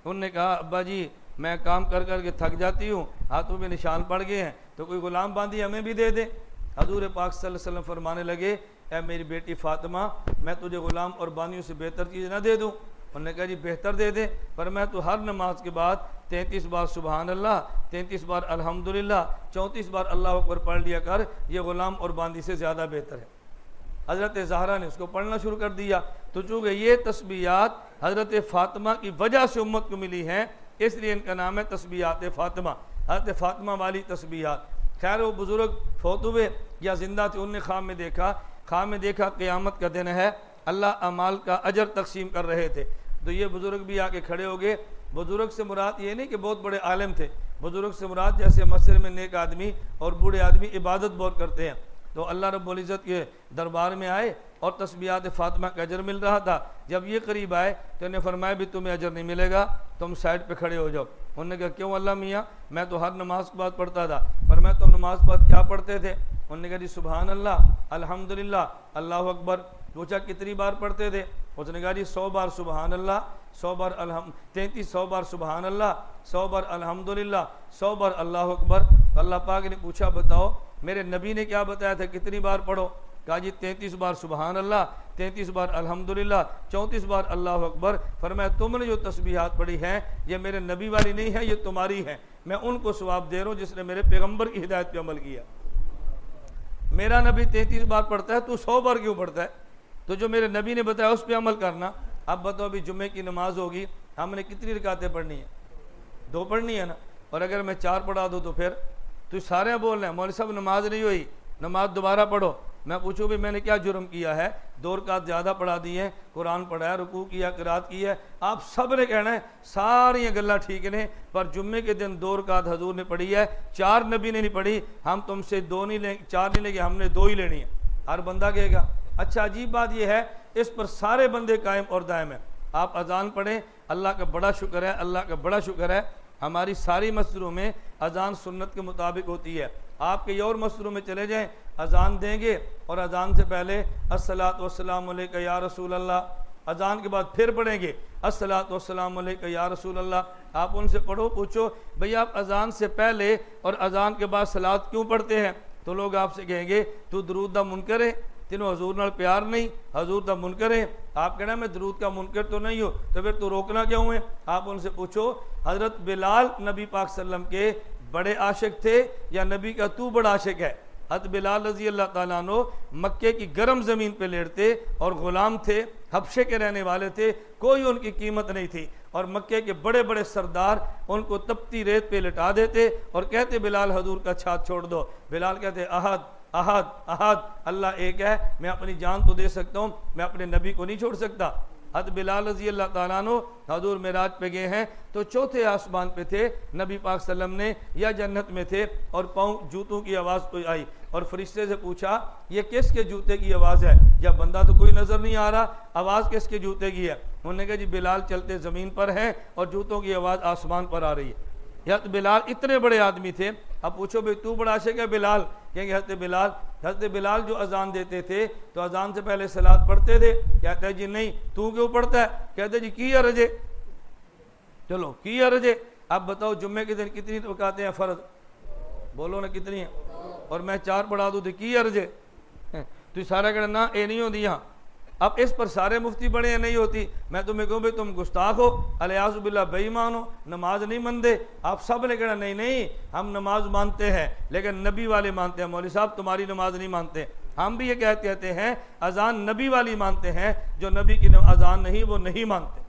उन्होंने कहा अब्बा जी मैं काम कर कर के थक जाती हूँ, हाथों में निशान पड़ गए हैं, तो कोई ग़ुलाम बांदी हमें भी दे दे। हजूर पाक सल्लल्लाहु अलैहि वसल्लम फरमाने लगे ऐ मेरी बेटी फ़ातिमा, मैं तुझे ग़ुलाम और बानियों से बेहतर चीज़ ना दे दूँ? उन्होंने कहा जी बेहतर दे दे, पर मैं तो हर नमाज के बाद 33 बार सुबहान अल्लाह, 33 बार अल्हम्दुलिल्लाह, 34 बार अल्लाह अकबर पढ़ लिया कर, ये ग़ुलाम और बांदी से ज़्यादा बेहतर है। हज़रत ज़हरा ने उसको पढ़ना शुरू कर दिया। तो चूँकि ये तस्बीहात हज़रत फ़ातिमा की वजह से उम्मत को मिली हैं, इसलिए इनका नाम है तस्बीहात फ़ातिमा, हज़रत फ़ातिमा वाली तस्बीहात। खैर वो बुज़ुर्ग फौत हुए या ज़िंदा थे, उनने ख्वाब में देखा क़यामत का दिन है, अल्लाह अमाल का अजर तकसीम कर रहे थे। तो ये बुज़ुर्ग भी आके खड़े हो गए। बुज़ुर्ग से मुराद ये नहीं कि बहुत बड़े आलिम थे, बुज़ुर्ग से मुराद जैसे मस्जिद में नेक आदमी और बूढ़े आदमी इबादत बहुत करते हैं। तो अल्लाह रब्बुल इज़्ज़त के दरबार में आए और तस्बीहात फ़ातिमा का अजर मिल रहा था। जब ये करीब आए तो इन्हें फरमाया भी तुम्हें अजर नहीं मिलेगा, तुम साइड पे खड़े हो जाओ। उन्होंने कहा क्यों अल्लाह मियाँ, मैं तो हर नमाज के बाद पढ़ता था। फरमाया तुम नमाज के बाद क्या पढ़ते थे? उन्होंने कहा जी सुबहान अल्लाह, अल्हम्दुलिल्लाह, अल्लाह अकबर। पूछा कितनी बार पढ़ते थे? उसने कहा जी 100 बार सुबहान अल्लाह, 100 बार 100 बार सुबहान अल्लाह, 100 बार अल्हम्दुलिल्लाह, 100 बार अल्लाह अकबर। तो अल्लाह पाक ने पूछा बताओ मेरे नबी ने क्या बताया था, कितनी बार पढ़ो? कहा जी 33 बार सुबहान अल्लाह, 33 बार अल्हम्दुलिल्लाह, 34 बार अल्लाह अकबर। फरमाया तुमने जो तस्बीहात पढ़ी हैं ये मेरे नबी वाली नहीं है, ये तुम्हारी है। मैं उनको सवाब दे रहा हूँ जिसने मेरे पैगम्बर की हिदायत पे अमल किया। मेरा नबी 33 बार पढ़ता है, तू 100 बार क्यों पढ़ता है? तो जो मेरे नबी ने बताया उस पर अमल करना। अब बताओ, अभी जुम्मे की नमाज होगी, हमने कितनी रकातें पढ़नी है? 2 पढ़नी है ना। और अगर मैं 4 पढ़ा दूँ तो फिर तो सारे बोल रहे हैं मौलवी साहब नमाज नहीं हुई, नमाज दोबारा पढ़ो। मैं पूछूं भी मैंने क्या जुर्म किया है? 2 रकात ज़्यादा पढ़ा दी है, कुरान पढ़ा है, रुकू किया, किरात की है। आप सब ने कहना है सारी गल्लां ठीक ने, पर जुम्मे के दिन 2 रकात हजूर ने पढ़ी है, 4 नबी ने नहीं पढ़ी। हम तुमसे 2 नहीं लेंगे, 4 नहीं लेंगे, हमने 2 ही लेनी है। हर बंदा कहेगा। अच्छा, अजीब बात यह है इस पर सारे बंदे कायम और दायम है। आप अजान पढ़ें, अल्लाह का बड़ा शुक्र है, अल्लाह का बड़ा शुक्र है हमारी सारी मस्जिदों में अजान सुन्नत के मुताबिक होती है। आप कई और मस्जिदों में चले जाएं, अजान देंगे और अजान से पहले अस्सलातु वस्सलामु अलैका या रसूल अल्लाह, अजान के बाद फिर पढ़ेंगे अस्सलातु वस्सलामु अलैका या रसूल अल्लाह। आप उनसे पढ़ो, पूछो भाई आप अजान से पहले और अजान के बाद सलात क्यों पढ़ते हैं? तो लोग आपसे कहेंगे तू दरूद दा मुनकर है, तेनों हजूर नाल प्यार नहीं, हजूर दा मुनकर है। आप कहना मैं दरूद का मुनकर तो नहीं हो, तो फिर तू रोकना क्यों है? आप उनसे पूछो हजरत बिलाल नबी पाक सल्लम के बड़े आशिक थे या नबी का तू बड़ा आशिक है? हज़रत बिलाल रज़ी अल्लाह ताला अन्हु मक्के की गर्म ज़मीन पे लेटते और ग़ुलाम थे, हबशे के रहने वाले थे, कोई उनकी कीमत नहीं थी। और मक्के के बड़े बड़े सरदार उनको तपती रेत पे लिटा देते और कहते बिलाल हजूर का छात छोड़ दो। बिलाल कहते अहद अहद अहद, अल्लाह एक है, मैं अपनी जान तो दे सकता हूँ, मैं अपने नबी को नहीं छोड़ सकता। हज़रत बिलाल रज़ी अल्लाह ताला अन्हु हजूर मेराज पे गए हैं तो चौथे आसमान पे थे, नबी पाक सल्लम ने या जन्नत में थे और पाँव जूतों की आवाज़ कोई आई और फरिश्ते से पूछा ये किसके जूते की आवाज़ है? या बंदा तो कोई नज़र नहीं आ रहा, आवाज़ किसके जूते की है? उन्होंने कहा जी बिलाल चलते ज़मीन पर हैं और जूतों की आवाज़ आसमान पर आ रही है। या तो बिलाल इतने बड़े आदमी थे। अब पूछो भाई तू बड़ा आशिक है बिलाल? कहेंगे हज़रत बिलाल जो अजान देते थे तो अजान से पहले सलात पढ़ते थे। कहते हैं जी नहीं, तू क्यों पढ़ता है? कहते जी की अर्ज है, चलो की अर्ज है। अब बताओ जुम्मे के दिन कितनी रकातें हैं फ़र्ज? बोलो ना कितनी है? और मैं 4 पढ़ा दूँ तो की अर्ज है? तो सारा कहना ना ये नहीं होती। यहाँ अब इस पर सारे मुफ्ती बड़े नहीं होती। मैं तुम्हें कहूँ भाई तुम गुस्ताख हो, अलियाज़ु बिल्लाह बेईमान हो, नमाज नहीं मानते। आप सब ने कहना नहीं नहीं हम नमाज मानते हैं लेकिन नबी वाले मानते हैं। मौलवी साहब तुम्हारी नमाज नहीं मानते। हम भी ये कहते हैं अजान नबी वाली मानते हैं, जो नबी की अजान नहीं वो नहीं मानते।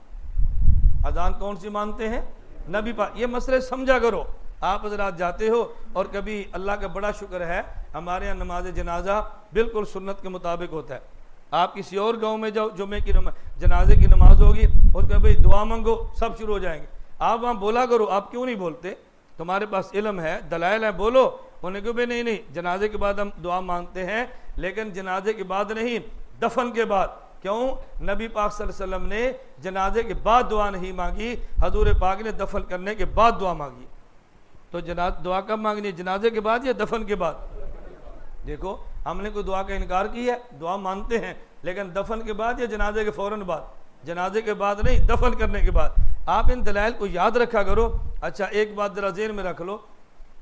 अजान कौन सी मानते हैं? नबी पाक। ये मसले समझा करो। आप हज़रात जाते हो और कभी अल्लाह का बड़ा शुक्र है हमारे यहाँ नमाज जनाजा बिल्कुल सुन्नत के मुताबिक होता है। आप किसी और गांव में जाओ, जुम्मे की जनाजे की नमाज होगी और कभी भाई दुआ मांगो, सब शुरू हो जाएंगे। आप वहाँ बोला करो, आप क्यों नहीं बोलते? तुम्हारे पास इल्म है, दलाइल है, बोलो। उन्हें क्यों भाई नहीं नहीं जनाजे के बाद हम दुआ मांगते हैं लेकिन जनाजे के बाद नहीं, दफन के बाद। क्यों? नबी पाक सल्लल्लाहु अलैहि वसल्लम ने जनाजे के बाद दुआ नहीं मांगी, हजूर पाक ने दफन करने के बाद दुआ मांगी। तो दुआ कब मांगनी है? जनाजे के बाद या दफन के बाद? देखो हमने कोई दुआ का इनकार किया है? दुआ मानते हैं लेकिन दफन के बाद या जनाजे के फ़ौरन बाद? जनाजे के बाद नहीं, दफन करने के बाद। आप इन दलाइल को याद रखा करो। अच्छा एक बात ज़रा ज़हन में रख लो,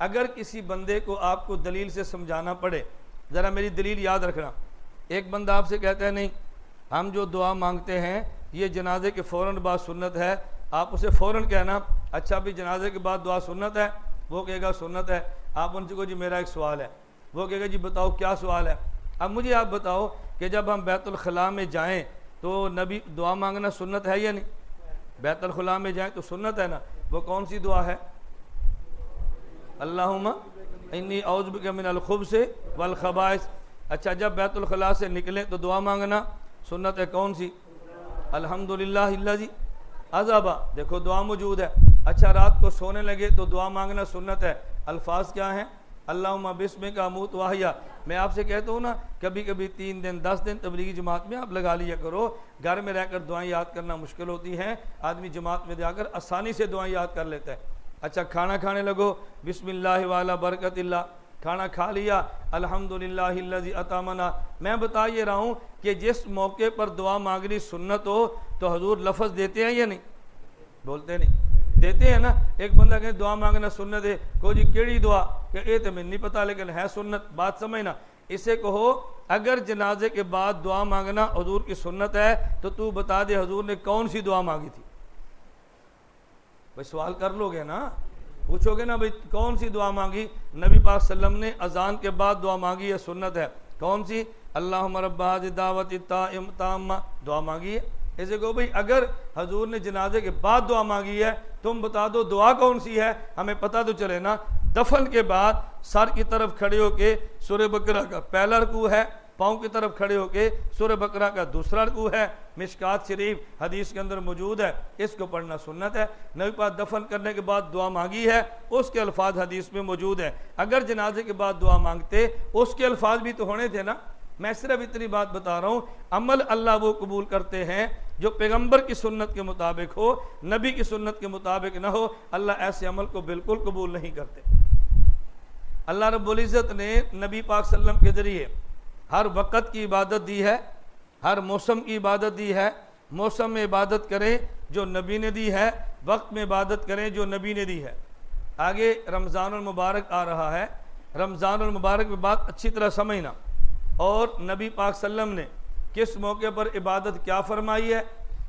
अगर किसी बंदे को आपको दलील से समझाना पड़े, ज़रा मेरी दलील याद रखना। एक बंदा आपसे कहता है नहीं हम जो दुआ मांगते हैं ये जनाजे के फ़ौरन बाद सुन्नत है, आप उसे फ़ौरन कहना अच्छा भी जनाजे के बाद दुआ सुन्नत है? वो कहेगा सुन्नत है। आप उनसे कहो जी मेरा एक सवाल है। वो कहेगा जी बताओ क्या सवाल है? अब मुझे आप बताओ कि जब हम बैतुल खला में जाएं तो नबी दुआ मांगना सुन्नत है या नहीं? बैतुल खला में जाएं तो सुन्नत है ना। वो कौन सी दुआ है? अल्लाहुम्मा इन्नी औज़ु बिका मिनल खुब्सि वल खबाइस। अच्छा जब बैतुल खला से निकलें तो दुआ मांगना सुन्नत है कौन सी? अल्हम्दुलिल्लाहिल्लज़ी अज़हबा। देखो दुआ मौजूद है। अच्छा रात को सोने लगे तो दुआ मांगना सुन्नत है। अल्फाज क्या हैं? अल्लाहुम्मा बिस्मिका अमूतु व अहया। मैं आपसे कहता हूँ ना कभी कभी 3 दिन 10 दिन तबलीगी जमात में आप लगा लिया करो। घर में रहकर दुआएं याद करना मुश्किल होती हैं, आदमी जमात में जाकर आसानी से दुआएं याद कर लेता है। अच्छा खाना खाने लगो, बिस्मिल्लाह वाला बरकतिल्लाह। खाना खा लिया, अल्हम्दुलिल्लाहिल्लज़ी अतामना। मैं बता ये रहा हूँ कि जिस मौके पर दुआ मांगनी सुन्नत हो तो हजूर लफ्ज़ देते हैं या नहीं? बोलते नहीं। देते हैं ना। एक बंदा कहे दुआ मांगना सुन्नत है, को जी केड़ी दुआ, कि ये तो मैं नहीं पता लेकिन है सुन्नत, बात समझना। इसे कहो अगर जनाजे के बाद दुआ मांगना हुजूर की सुन्नत है तो तू बता दे हुजूर ने कौन सी दुआ मांगी थी। भाई सवाल कर लोगे ना, पूछोगे ना भाई कौन सी दुआ मांगी। नबी पाक सल्लम ने अजान के बाद दुआ मांगी है, सुन्नत है। कौन सी? अल्लाहुम्मा रब्बा हाज़िहि दावति ताम्मा दुआ मांगी है। ऐसे कहो भाई अगर हजूर ने जनाजे के बाद दुआ मांगी है तुम बता दो दुआ कौन सी है, हमें पता तो चले ना। दफन के बाद सर की तरफ खड़े होके सूरह बकरा का पहला रुकू है, पाँव की तरफ खड़े होके सूरह बकरा का दूसरा रुकू है। मिशकात शरीफ हदीस के अंदर मौजूद है, इसको पढ़ना सुन्नत है। नबी पाक दफन करने के बाद दुआ मांगी है, उसके अल्फाज हदीस में मौजूद है। अगर जनाजे के बाद दुआ मांगते उसके अल्फाज भी तो होने थे ना। मैं सिर्फ इतनी बात बता रहा हूँ, अमल अल्लाह वो कबूल करते हैं जो पैगंबर की सुन्नत के मुताबिक हो, नबी की सुन्नत के मुताबिक ना हो, अल्लाह ऐसे अमल को बिल्कुल कबूल नहीं करते। अल्लाह रब्बुल इज़्ज़त ने नबी पाक सल्लम के ज़रिए हर वक़्त की इबादत दी है, हर मौसम की इबादत दी है। मौसम में इबादत करें जो नबी ने दी है, वक्त में इबादत करें जो नबी ने दी है। आगे रमज़ानुल मुबारक आ रहा है, रमज़ानुल मुबारक में बात अच्छी तरह समझना। और नबी पाक सल्लम ने किस मौके पर इबादत क्या फरमाई है,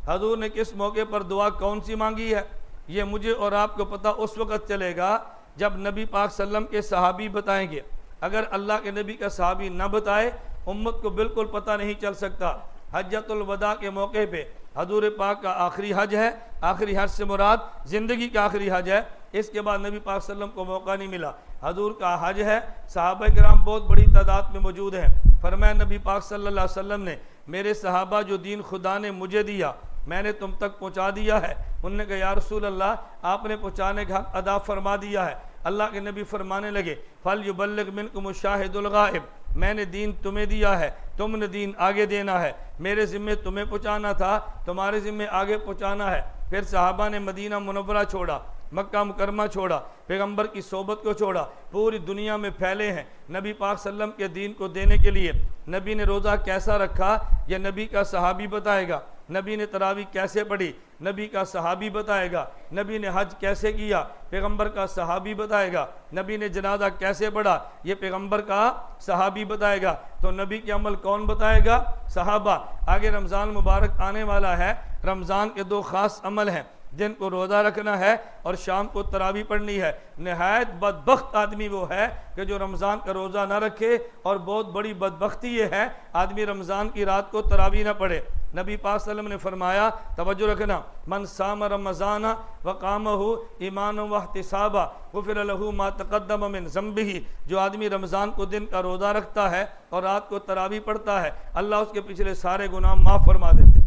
हजूर ने किस मौके पर दुआ कौन सी मांगी है, ये मुझे और आपको पता उस वक़्त चलेगा जब नबी पाक सल्लम के सहाबी बताएंगे। अगर अल्लाह के नबी का सहाबी न बताए उम्मत को बिल्कुल पता नहीं चल सकता। हज्जतुल वदा के मौके पे हजूर पाक का आखिरी हज है, आखिरी हज से मुराद ज़िंदगी का आखिरी हज है। इसके बाद नबी पाक सल्लम को मौका नहीं मिला, हजूर का हज है, सहाबा किराम बहुत बड़ी तादाद में मौजूद हैं। फरमाया नबी पाक सल्लल्लाहु अलैहि वसल्लम ने मेरे सहाबा जो दीन खुदा ने मुझे दिया मैंने तुम तक पहुँचा दिया है। उन्होंने कहा या रसूल अल्लाह आपने पहुँचाने का हक अदा फरमा दिया है। अल्लाह के नबी फरमाने लगे फल युबल्लिग मिनकुम शाहिदुल गाइब, मैंने दीन तुम्हें दिया है, तुमने दीन आगे देना है। मेरे ज़िम्मे तुम्हें पहुँचाना था, तुम्हारे ज़िम्मे आगे पहुँचाना है। फिर सहाबा ने मदीना मुनव्वरा छोड़ा, मक्का मुकरमा छोड़ा, पैगंबर की सोबत को छोड़ा, पूरी दुनिया में फैले हैं नबी पाक सल्लम के दीन को देने के लिए। नबी ने रोज़ा कैसा रखा यह नबी का सहाबी बताएगा। नबी ने तरावी कैसे पढ़ी नबी का सहाबी बताएगा। नबी ने हज कैसे किया पैगंबर का सहाबी बताएगा। नबी ने जनाजा कैसे पढ़ा ये पैगंबर का सहाबी बताएगा। तो नबी के अमल कौन बताएगा? सहाबा। आगे रमज़ान मुबारक आने वाला है, रमज़ान के दो ख़ास अमल हैं। दिन को रोज़ा रखना है और शाम को तरावी पढ़नी है। नहायत बदबख्त आदमी वो है कि जो रमज़ान का रोज़ा ना रखे, और बहुत बड़ी बदबख्ती ये है आदमी रमज़ान की रात को तरावी ना पढ़े। नबी पाक सल्लल्लाहु अलैहि वसल्लम ने फरमाया, तवज्जो रखना, मन साम रमज़ान व कामहु ईमान व इहतिसाबा गुफ़िर लहू मा तक़द्दम मिन ज़ंबिही, जो आदमी रमज़ान को दिन का रोज़ा रखता है और रात को तरावी पढ़ता है अल्लाह उसके पिछले सारे गुनाह माफ़ फरमा देते,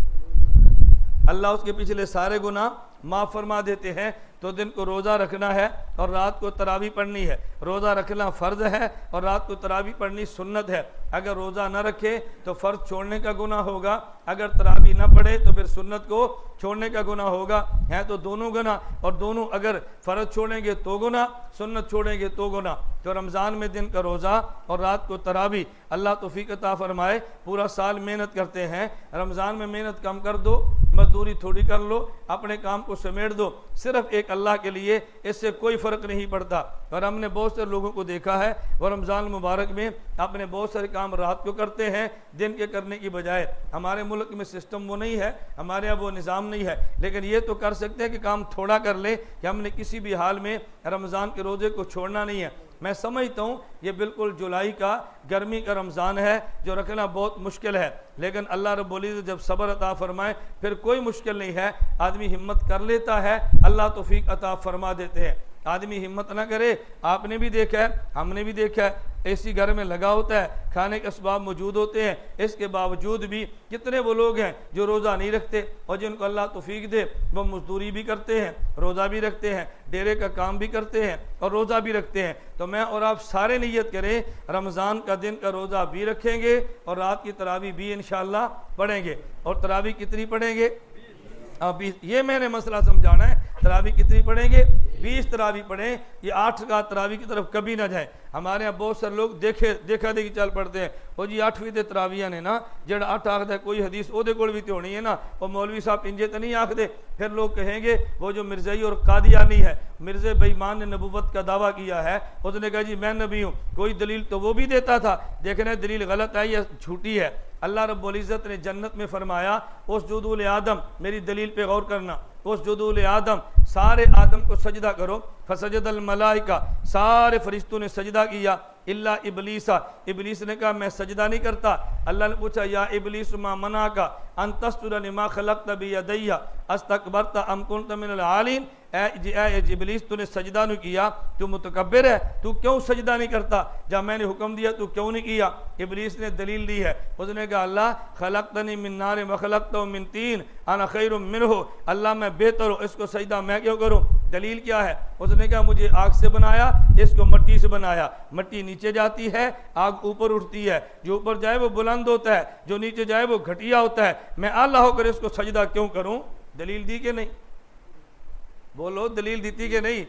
अल्लाह उसके पिछले सारे गुनाह माफ़ फरमा देते हैं। तो दिन को रोज़ा रखना है और रात को तरावी पढ़नी है। रोज़ा रखना फ़र्ज़ है और रात को तरावी पढ़नी सुन्नत है। अगर रोज़ा न रखे तो फ़र्ज़ छोड़ने का गुनाह होगा, अगर तरावी न पढ़े तो फिर सुन्नत को छोड़ने का गुनाह होगा। है तो दोनों गुनाह, और दोनों अगर फ़र्ज़ छोड़ेंगे तो गुनाह, सुन्नत छोड़ेंगे तो गुनाह। तो रमज़ान में दिन का रोज़ा और रात को तरावी, अल्लाह तौफ़ीक़ अता फ़रमाए। पूरा साल मेहनत करते हैं, रमज़ान में मेहनत कम कर दो, मजदूरी थोड़ी कर लो, अपने काम को समेट दो, सिर्फ एक अल्लाह के लिए, इससे कोई फ़र्क नहीं पड़ता। और हमने बहुत से लोगों को देखा है वो रमज़ान मुबारक में अपने बहुत सारे काम रात को करते हैं दिन के करने की बजाय। हमारे मुल्क में सिस्टम वो नहीं है, हमारे यहाँ वो निज़ाम नहीं है, लेकिन ये तो कर सकते हैं कि काम थोड़ा कर ले कि हमने किसी भी हाल में रमज़ान के रोज़े को छोड़ना नहीं है। मैं समझता हूँ ये बिल्कुल जुलाई का गर्मी का रमज़ान है जो रखना बहुत मुश्किल है, लेकिन अल्लाह रब्बुल इज़्ज़त जब सब्र अता फरमाए फिर कोई मुश्किल नहीं है, आदमी हिम्मत कर लेता है, अल्लाह तौफ़ीक़ अता फरमा देते हैं। आदमी हिम्मत ना करे, आपने भी देखा है, हमने भी देखा है, एसी घर में लगा होता है, खाने के असबाब मौजूद होते हैं, इसके बावजूद भी कितने वो लोग हैं जो रोज़ा नहीं रखते, और जिनको अल्लाह तौफ़ीक़ दे वो मजदूरी भी करते हैं, रोज़ा भी रखते हैं, डेरे का काम भी करते हैं और रोज़ा भी रखते हैं। तो मैं और आप सारे नियत करें रमज़ान का दिन का रोज़ा भी रखेंगे और रात की तरावी भी इंशाअल्लाह पढ़ेंगे। और तरावी कितनी पढ़ेंगे? अब ये मैंने मसला समझाना है। तरावी कितनी पढ़ेंगे? 20 तरावी पढ़ें। ये 8 रकात तरावी की तरफ कभी ना जाए। हमारे यहाँ बहुत सारे लोग देखा देखी चल पड़ते हैं। वो जी 8वीं दे तरावियां ने ना जेड़ा 8 आखदा कोई हदीस ओदे कोल भी तो होनी है ना, और मौलवी साहब इंजे तो नहीं आखदे। फिर लोग कहेंगे वो जो मिर्ज़ाई और कादियानी है, मिर्ज़े बेईमान ने नबूवत का दावा किया है, उसने कहा जी मैं नबी हूँ, कोई दलील तो वो भी देता था, देखना है दलील गलत है या झूठी है। अल्लाह रब्बुल इज़्ज़त ने जन्नत में फरमाया उसजुदू ले आदम, मेरी दलील पे गौर करना, उसजुदू ले आदम, सारे आदम को सजदा करो। फसजदल मलाइका, सारे फरिश्तों ने सजदा किया, इल्ला इबलीसा, इबलीस ने कहा मैं सजदा नहीं करता। अल्लाह ने पूछा या इबलीस मा मना का अंतस्तुरा निमा खलक़त बियदैया अस्तकबरता अम कुन्ता मिनल आलीन, ए इबलीस तूने सजदा नहीं किया, तू मुतकब्बिर है, तू क्यों सजदा नहीं करता? जब मैंने हुक्म दिया तू क्यों नहीं किया? इबलीस ने दलील दी है, उसने कहा अल्लाह खलक़तनी मिन नार व खलक़तहु मिन तीन अना खैरुम मिनहु, अल्लाह मैं बेहतर हूँ, इसको सजदा मैं क्यों करूँ? दलील क्या है? उसने कहा मुझे आग से बनाया, इसको मिट्टी से बनाया, मिट्टी नीचे जाती है, आग ऊपर उठती है, जो ऊपर जाए वो बुलंद होता है, जो नीचे जाए वो घटिया होता है, मैं अल्लाह होकर इसको सजदा क्यों करूं? दलील दी कि नहीं? बोलो दलील दी कि नहीं?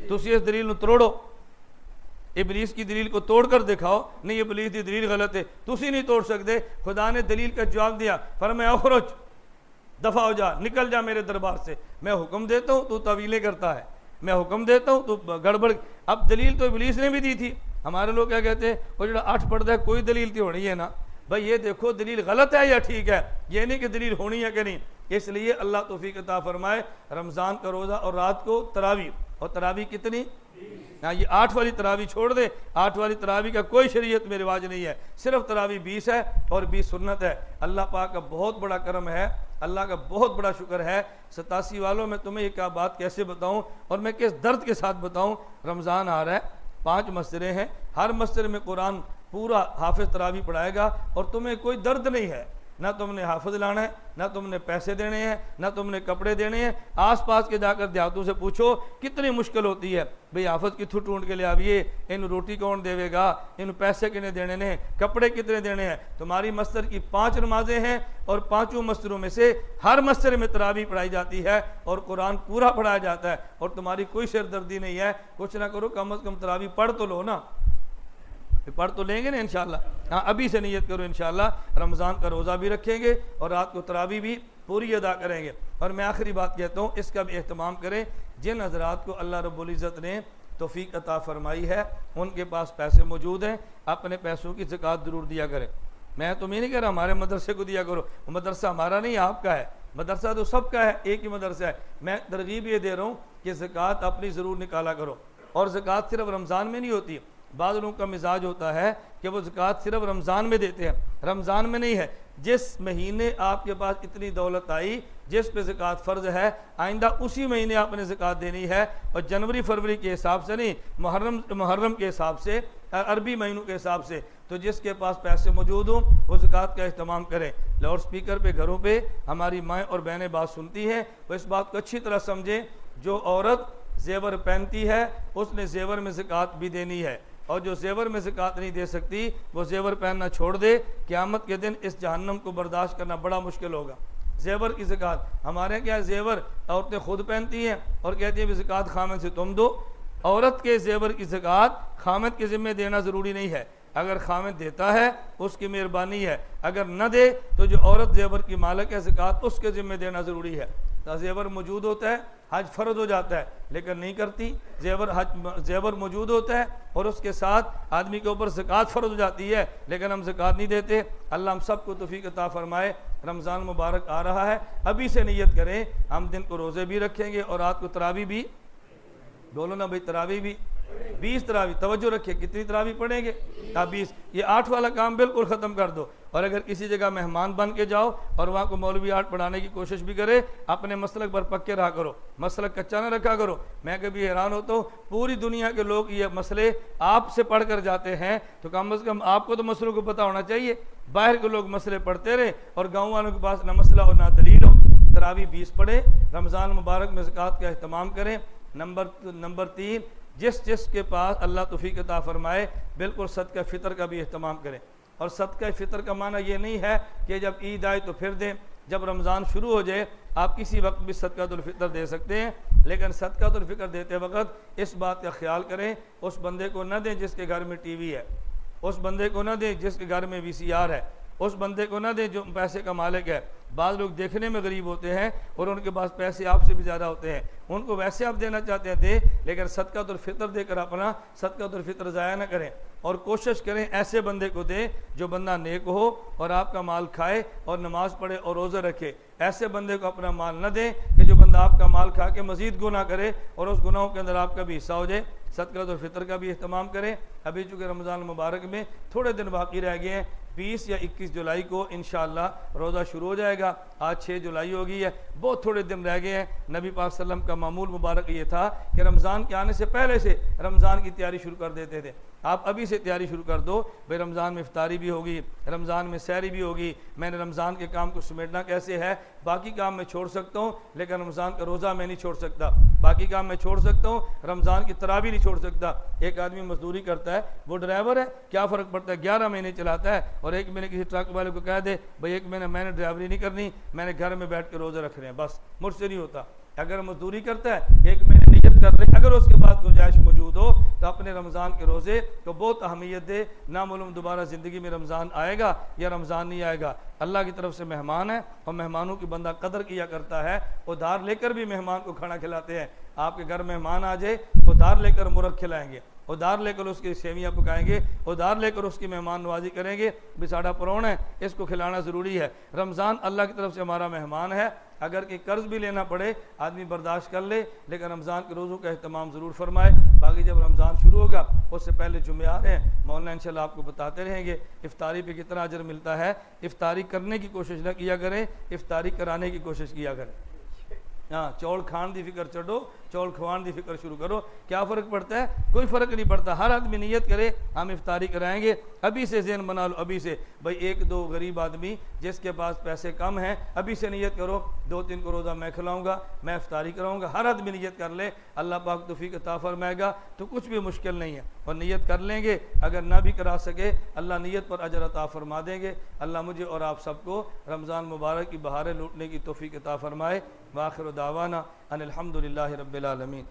तुसी इस दलील तोड़ो, इबलीस की दलील को तोड़ कर दिखाओ। नहीं इबलीस की दलील गलत है, तुसी नहीं तोड़ सकते। खुदा ने दलील का जवाब दिया, फरमाया अखरुज, दफा हो जा, निकल जा मेरे दरबार से। मैं हुक्म देता हूँ तू तवीलें करता है, मैं हुक्म देता हूँ तू गड़बड़। अब दलील तो इबलीस ने भी दी थी। हमारे लोग क्या कहते हैं, वो जो 8 पढ़ता है कोई दलील तो होनी है ना। भाई ये देखो दलील गलत है या ठीक है, ये नहीं कि दलील होनी है कि नहीं। इसलिए अल्लाह तौफीक अता फरमाए, रमज़ान का रोज़ा और रात को तरावी, और तरावी कितनी? हाँ, ये 8 वाली तरावी छोड़ दे। 8 वाली तरावी का कोई शरीयत में रिवाज नहीं है, सिर्फ तरावी 20 है और 20 सुन्नत है। अल्लाह पाक का बहुत बड़ा करम है, अल्लाह का बहुत बड़ा शुक्र है। 87 वालों में तुम्हें एक बात कैसे बताऊं और मैं किस दर्द के साथ बताऊं। रमज़ान आ रहा है, 5 मस्जिदें हैं, हर मस्जिद में कुरान पूरा हाफिज तरावी पढ़ाएगा और तुम्हें कोई दर्द नहीं है, ना तुमने हाफिज लाना है, ना तुमने पैसे देने हैं, ना तुमने कपड़े देने हैं। आसपास के जाकर देहातों से पूछो कितनी मुश्किल होती है, भाई हाफिज कितों ढूंढ के ले आविए, इन रोटी कौन देवेगा, इन पैसे कितने देने ने, कपड़े कितने देने हैं। तुम्हारी मस्जिद की 5 नमाजें हैं और 5 मस्जिदों में से हर मस्जिद में तरावी पढ़ाई जाती है और कुरान पूरा पढ़ाया जाता है और तुम्हारी कोई सिरदर्दी नहीं है। कुछ ना करो, कम अज़ कम तरावी पढ़ तो लो ना, पढ़ तो लेंगे ना इंशाल्लाह। हाँ, अभी से नियत करो इंशाल्लाह रमज़ान का रोज़ा भी रखेंगे और रात को तरावी भी पूरी अदा करेंगे। और मैं आखिरी बात कहता हूँ, इसका भी एहतमाम करें। जिन हज़रात को अल्लाह रब्बुल इज़्ज़त ने तौफीक अता फरमाई है, उनके पास पैसे मौजूद हैं, अपने पैसों की ज़कात ज़रूर दिया करें। मैं तो ये नहीं कह रहा हमारे मदरसे को दिया करो, मदरसा हमारा नहीं आपका है, मदरसा तो सबका है, एक ही मदरसा है। मैं तरगीब ये दे रहा हूँ कि ज़कात अपनी ज़रूर निकाला करो। और ज़कात सिर्फ रमज़ान में नहीं होती, बाद लोगों का मिजाज होता है कि वो ज़कात सिर्फ रमज़ान में देते हैं, रमज़ान में नहीं है। जिस महीने आपके पास इतनी दौलत आई जिस पे ज़कात फ़र्ज है, आइंदा उसी महीने आपने ज़कात देनी है और जनवरी फरवरी के हिसाब से नहीं, मुहर्रम के हिसाब से, अरबी महीनों के हिसाब से। तो जिसके पास पैसे मौजूद हों वो ज़कात का अहतमाम करें। लाउड स्पीकर पे घरों पे हमारी माएँ और बहनें बात सुनती हैं, वो इस बात को अच्छी तरह समझें। जो औरत जेवर पहनती है उसने जेवर में ज़कात भी देनी है, और जो जेवर में ज़कात नहीं दे सकती वो जेवर पहनना छोड़ दे। क़यामत के दिन इस जहन्नम को बर्दाश्त करना बड़ा मुश्किल होगा। जेवर की ज़कात हमारे यहाँ क्या है, जेवर औरतें खुद पहनती हैं और कहती हैं ज़कात खामिद से तुम दो। औरत के जेवर की ज़कात खामिद के ज़िम्मे देना ज़रूरी नहीं है, अगर खामिद देता है उसकी मेहरबानी है, अगर न दे तो जो औरत जेवर की मालिक है ज़कात उसके ज़िम्मे देना ज़रूरी है। तो जेवर मौजूद होता है, हज फ़र्ज हो जाता है लेकिन नहीं करती, जेवर मौजूद होता है और उसके साथ आदमी के ऊपर ज़कात फ़र्ज हो जाती है लेकिन हम ज़कात नहीं देते। अल्लाह हम सबको तौफीक अता फरमाए। रमज़ान मुबारक आ रहा है, अभी से नियत करें, हम दिन को रोज़े भी रखेंगे और रात को तरावी भी, बोलो ना भाई तरावी भी, 20 तरावी, तवज्जो रखिए कितनी तरावी पढ़ेंगे? आप 20। ये 8 वाला काम बिल्कुल ख़त्म कर दो। और अगर किसी जगह मेहमान बन के जाओ और वहाँ को मौलवी 8 पढ़ाने की कोशिश भी करे, अपने मसलक पर पक्के रहा करो, मसलक कच्चा ना रखा करो। मैं कभी हैरान होता हूँ, पूरी दुनिया के लोग ये मसले आपसे पढ़ कर जाते हैं, तो कम अज़ कम आपको तो मसलों को पता होना चाहिए। बाहर के लोग मसले पढ़ते रहे और गाँव वालों के पास ना मसला हो ना दलील हो। तरावी 20 पढ़े, रमज़ान मुबारक में ज़कात का अहतमाम करें। नंबर 3, जिसके पास अल्लाह तौफीक अता फरमाए बिल्कुल सदका फ़ितर का भी अहतमाम करें। और सदका फ़ितर का माना ये नहीं है कि जब ईद आए तो फिर दें, जब रमज़ान शुरू हो जाए आप किसी वक्त भी सदक़ातुल फ़ितर दे सकते हैं, लेकिन सदक़ातुल फ़ितर देते वक्त इस बात का ख्याल करें उस बंदे को न दें जिसके घर में टीवी है, उस बंदे को न दें जिसके घर में VCR है, उस बंदे को न दें जो पैसे का मालिक है। बाद लोग देखने में गरीब होते हैं और उनके पास पैसे आपसे भी ज़्यादा होते हैं, उनको वैसे आप देना चाहते हैं दे, लेकिन सदक़ातुल फ़ितर देकर अपना सदक़ातुल फ़ितर ज़ाया ना करें। और कोशिश करें ऐसे बंदे को दें जो बंदा नेक हो और आपका माल खाए और नमाज़ पढ़े और रोज़ा रखे। ऐसे बंदे को अपना माल न दें कि जो बंदा आपका माल खा के मज़ीद गुनाह करे और उस गुनाहों के अंदर आपका भी हिस्सा हो जाए। सदक़ातुल फ़ितर का भी अहतमाम करें। अभी चूँकि रमज़ान मुबारक में थोड़े दिन बाकी रह गए हैं, 20 या 21 जुलाई को इंशाअल्लाह रोज़ा शुरू हो जाएगा। आज 6 जुलाई हो गई है, बहुत थोड़े दिन रह गए हैं। नबी पाक सल्लम का मामूल मुबारक ये था कि रमज़ान के आने से पहले से रमज़ान की तैयारी शुरू कर देते थे। आप अभी से तैयारी शुरू कर दो भाई, रमज़ान में इफ्तारी भी होगी, रमज़ान में सहरी भी होगी। मैंने रमज़ान के काम को समेटना कैसे है, बाकी काम मैं छोड़ सकता हूँ लेकिन रमज़ान का रोज़ा मैं नहीं छोड़ सकता। बाकी काम मैं छोड़ सकता हूँ, रमज़ान की तरावी नहीं छोड़ सकता। एक आदमी मजदूरी करता है, वो ड्राइवर है, क्या फ़र्क पड़ता है, 11 महीने चलाता है, और एक महीने किसी ट्रक वाले को कह दे भाई एक महीने मैंने ड्राइवरी नहीं करनी, मैंने घर में बैठ के रोज़े रख रहे हैं, बस मुझसे नहीं होता। अगर मजदूरी करता है, एक महीने नियत कर ले, अगर उसके बाद गुंजाइश मौजूद हो तो अपने रमज़ान के रोज़े को बहुत अहमियत दे। नामालूम दोबारा ज़िंदगी में रमज़ान आएगा या रमज़ान नहीं आएगा। अल्लाह की तरफ से मेहमान है और मेहमानों की बंदा कदर किया करता है। उधार लेकर भी मेहमान को खाना खिलाते हैं। आपके घर मेहमान आ जाए, उधार लेकर मुर्ग खिलाएंगे, उधार लेकर उसकी सेवियाँ पकाएंगे, उधार लेकर उसकी मेहमान नवाजी करेंगे। बिसाड़ा परौण है, इसको खिलाना ज़रूरी है। रमज़ान अल्लाह की तरफ से हमारा मेहमान है। अगर कि कर्ज़ भी लेना पड़े आदमी बर्दाश्त कर ले, लेकिन रमज़ान के रोज़ों का अहतमाम ज़रूर फरमाए। बाकी जब रमज़ान शुरू होगा उससे पहले जुमे आ रहे हैं, मौलाना इंशाल्लाह आपको बताते रहेंगे इफ्तारी पे कितना अजर मिलता है। इफ्तारी करने की कोशिश न किया करें, इफ्तारी कराने की कोशिश किया करें। हाँ, चौल खान की फिक्र छोड़ो, चौल खवान की फिक्र शुरू करो। क्या फ़र्क पड़ता है, कोई फ़र्क नहीं पड़ता। हर आदमी नियत करे हम इफ्तारी कराएंगे, अभी से ज़हन बना लो, अभी से भाई 1-2 गरीब आदमी जिसके पास पैसे कम हैं, अभी से नियत करो 2-3 को रोज़ा मैं खिलाऊंगा, मैं इफ्तारी कराऊंगा। हर आदमी नियत कर ले, अल्लाह पाक तौफीक अता फरमाएगा, तो कुछ भी मुश्किल नहीं है। और नियत कर लेंगे, अगर ना भी करा सके अल्लाह नियत पर अजर अता फरमा देंगे। अल्लाह मुझे और आप सबको रमज़ान मुबारक की बहारें लूटने की तौफीक अता फरमाए। वाखिर दावाना अनिल हम्दुलिल्लाहि रब्बिल आलमीन।